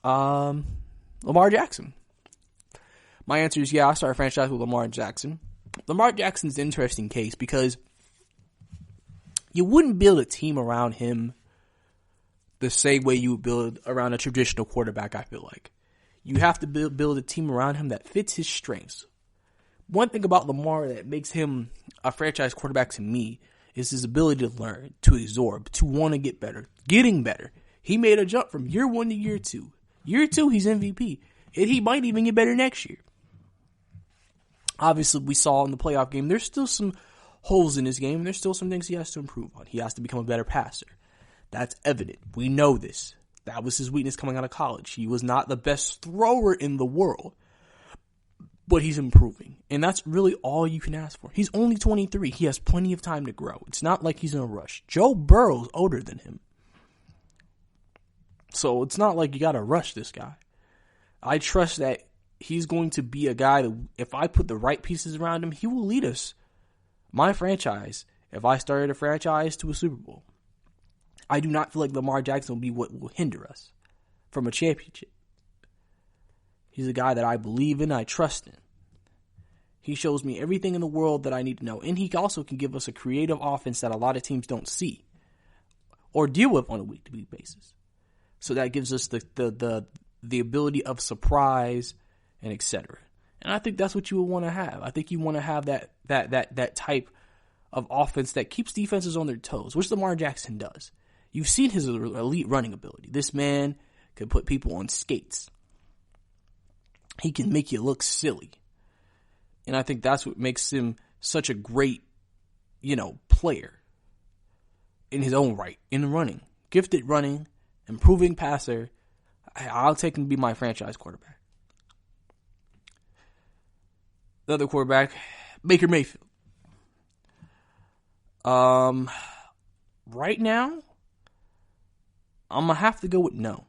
Lamar Jackson. My answer is yeah, I'll start a franchise with Lamar Jackson. Lamar Jackson's an interesting case because you wouldn't build a team around him the same way you would build around a traditional quarterback, I feel like. You have to build a team around him that fits his strengths. One thing about Lamar that makes him a franchise quarterback to me is his ability to learn, to absorb, to want to get better, getting better. He made a jump from year 1 to year 2. Year 2, he's MVP, and he might even get better next year. Obviously, we saw in the playoff game, there's still some holes in his game, and there's still some things he has to improve on. He has to become a better passer. That's evident. We know this. That was his weakness coming out of college. He was not the best thrower in the world, but he's improving, and that's really all you can ask for. He's only 23. He has plenty of time to grow. It's not like he's in a rush. Joe Burrow's older than him, so it's not like you got to rush this guy. I trust that he's going to be a guy that if I put the right pieces around him, he will lead us, my franchise, if I started a franchise, to a Super Bowl. I do not feel like Lamar Jackson will be what will hinder us from a championship. He's a guy that I believe in, I trust in. He shows me everything in the world that I need to know. And he also can give us a creative offense that a lot of teams don't see or deal with on a week-to-week basis. So that gives us the ability of surprise and etc. And I think that's what you would want to have. I think you want to have that type of offense that keeps defenses on their toes, which Lamar Jackson does. You've seen his elite running ability. This man can put people on skates. He can make you look silly. And I think that's what makes him such a great, player in his own right, in running. Gifted running, improving passer. I'll take him to be my franchise quarterback. The other quarterback, Baker Mayfield. Right now, I'm going to have to go with no.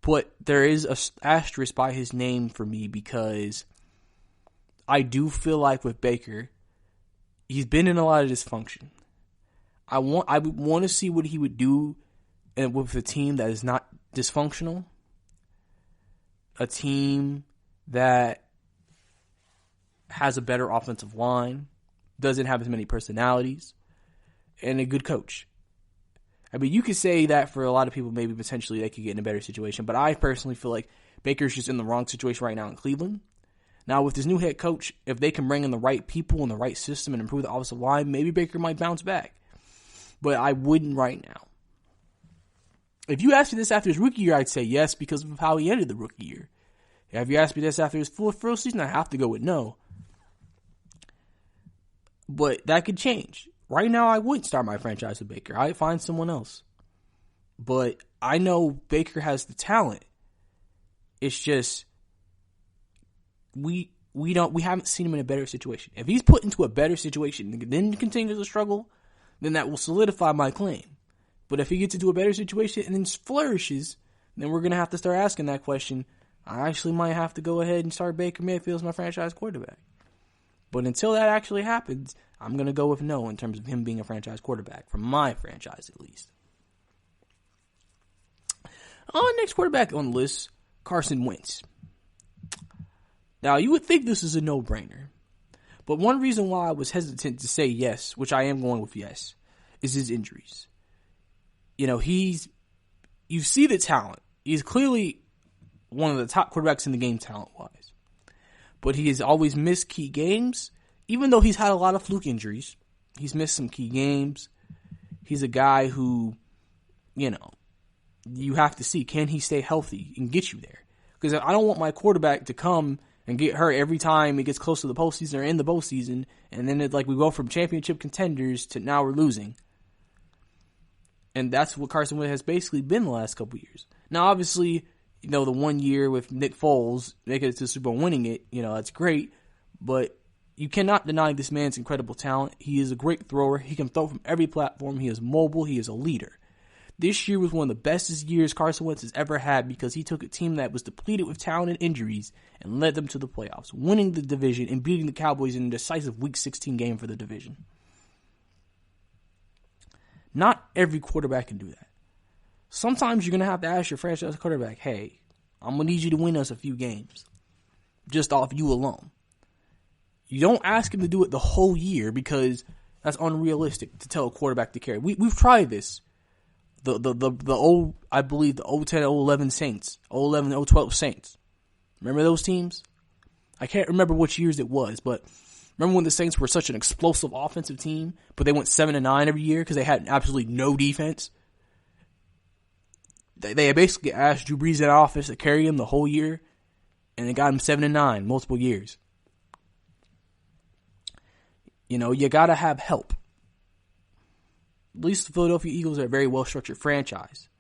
But there is an asterisk by his name for me because I do feel like with Baker, he's been in a lot of dysfunction. I would want to see what he would do with a team that is not dysfunctional. A team that has a better offensive line, doesn't have as many personalities, and a good coach. I mean, you could say that for a lot of people, maybe potentially they could get in a better situation, but I personally feel like Baker's just in the wrong situation right now in Cleveland. Now, with this new head coach, if they can bring in the right people and the right system and improve the offensive line, maybe Baker might bounce back. But I wouldn't right now. If you asked me this after his rookie year, I'd say yes because of how he ended the rookie year. If you ask me this after his first season, I have to go with no. But that could change. Right now, I wouldn't start my franchise with Baker. I'd find someone else. But I know Baker has the talent. It's just we haven't seen him in a better situation. If he's put into a better situation and then continues to struggle, then that will solidify my claim. But if he gets into a better situation and then flourishes, then we're going to have to start asking that question. I actually might have to go ahead and start Baker Mayfield as my franchise quarterback. But until that actually happens, I'm going to go with no in terms of him being a franchise quarterback, for my franchise at least. Next quarterback on the list, Carson Wentz. Now, you would think this is a no-brainer. But one reason why I was hesitant to say yes, which I am going with yes, is his injuries. You know, you see the talent. He's clearly one of the top quarterbacks in the game talent-wise. But he has always missed key games, even though he's had a lot of fluke injuries. He's missed some key games. He's a guy who, you know, you have to see, can he stay healthy and get you there? Because I don't want my quarterback to come and get hurt every time it gets close to the postseason or in the postseason, and then we go from championship contenders to now we're losing. And that's what Carson Wentz has basically been the last couple years. Now, obviously, you know, the 1 year with Nick Foles making it to the Super Bowl, winning it, you know, that's great. But you cannot deny this man's incredible talent. He is a great thrower. He can throw from every platform. He is mobile. He is a leader. This year was one of the best years Carson Wentz has ever had because he took a team that was depleted with talent and injuries and led them to the playoffs, winning the division and beating the Cowboys in a decisive Week 16 game for the division. Not every quarterback can do that. Sometimes you're going to have to ask your franchise quarterback, hey, I'm going to need you to win us a few games just off you alone. You don't ask him to do it the whole year because that's unrealistic to tell a quarterback to carry. We've tried this. The old, I believe, the 010, 011 Saints, 011, 012 Saints. Remember those teams? I can't remember which years it was, but remember when the Saints were such an explosive offensive team, but they went 7-9 every year because they had absolutely no defense? They basically asked Drew Brees in office to carry him the whole year, and they got him 7-9 multiple years. You know, you gotta have help. At least the Philadelphia Eagles are a very well-structured franchise.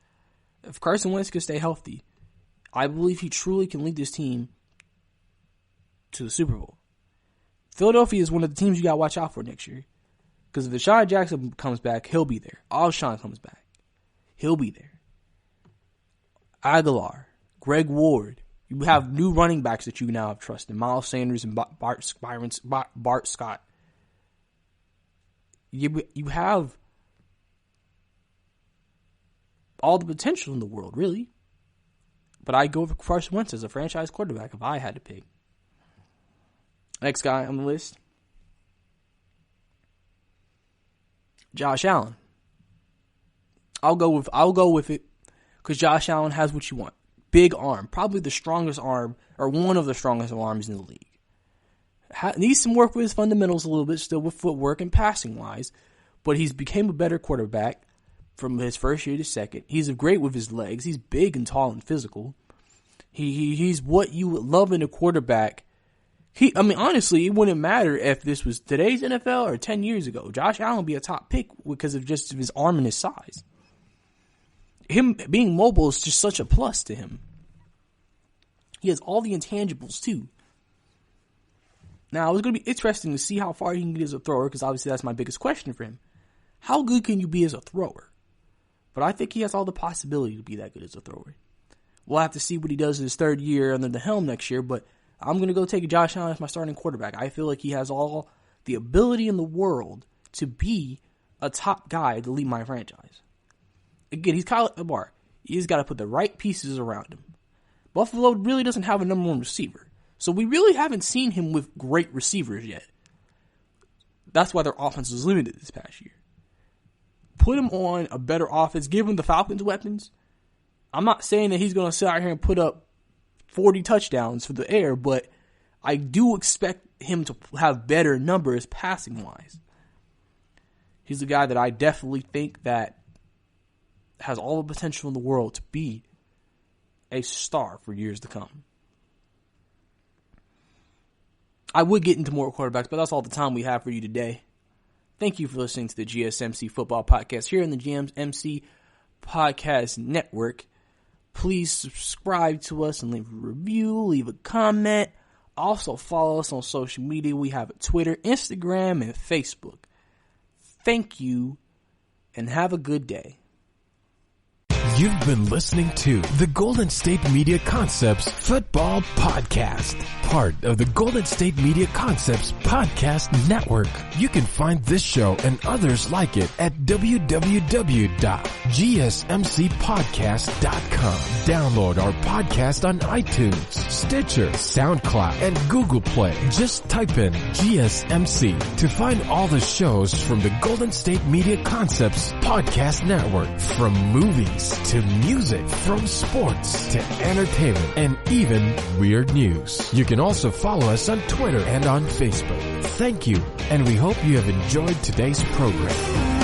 If Carson Wentz can stay healthy, I believe he truly can lead this team to the Super Bowl. Philadelphia is one of the teams you got to watch out for next year. Because if Deshaun Jackson comes back, he'll be there. Alshon comes back, he'll be there. Aguilar, Greg Ward. You have new running backs that you now have trusted. Miles Sanders and Bart Scott. You have all the potential in the world, really. But I'd go with Carson Wentz as a franchise quarterback if I had to pick. Next guy on the list, Josh Allen. I'll go with it because Josh Allen has what you want. Big arm, probably the strongest arm or one of the strongest arms in the league. Needs some work with his fundamentals a little bit still with footwork and passing wise, but he's became a better quarterback from his first year to second. He's great with his legs. He's big and tall and physical. He's what you would love in a quarterback. Honestly, it wouldn't matter if this was today's NFL or 10 years ago. Josh Allen would be a top pick because of just his arm and his size. Him being mobile is just such a plus to him. He has all the intangibles too. Now, it's going to be interesting to see how far he can get as a thrower because obviously that's my biggest question for him. How good can you be as a thrower? But I think he has all the possibility to be that good as a thrower. We'll have to see what he does in his third year under the helm next year, but I'm going to go take Josh Allen as my starting quarterback. I feel like he has all the ability in the world to be a top guy to lead my franchise. Again, he's Kyle at the bar. He's got to put the right pieces around him. Buffalo really doesn't have a number one receiver, so we really haven't seen him with great receivers yet. That's why their offense was limited this past year. Put him on a better offense. Give him the Falcons' weapons. I'm not saying that he's going to sit out here and put up 40 touchdowns for the air, but I do expect him to have better numbers passing-wise. He's a guy that I definitely think that has all the potential in the world to be a star for years to come. I would get into more quarterbacks, but that's all the time we have for you today. Thank you for listening to the GSMC Football Podcast here in the GSMC Podcast Network. Please subscribe to us and leave a review, leave a comment. Also follow us on social media. We have a Twitter, Instagram, and Facebook. Thank you, and have a good day. You've been listening to the Golden State Media Concepts Football Podcast, part of the Golden State Media Concepts Podcast Network. You can find this show and others like it at www.gsmcpodcast.com. Download our podcast on iTunes, Stitcher, SoundCloud, and Google Play. Just type in GSMC to find all the shows from the Golden State Media Concepts Podcast Network, from movies to music, from sports to entertainment, and even weird news. You can also follow us on Twitter and on Facebook. Thank you, and we hope you have enjoyed today's program.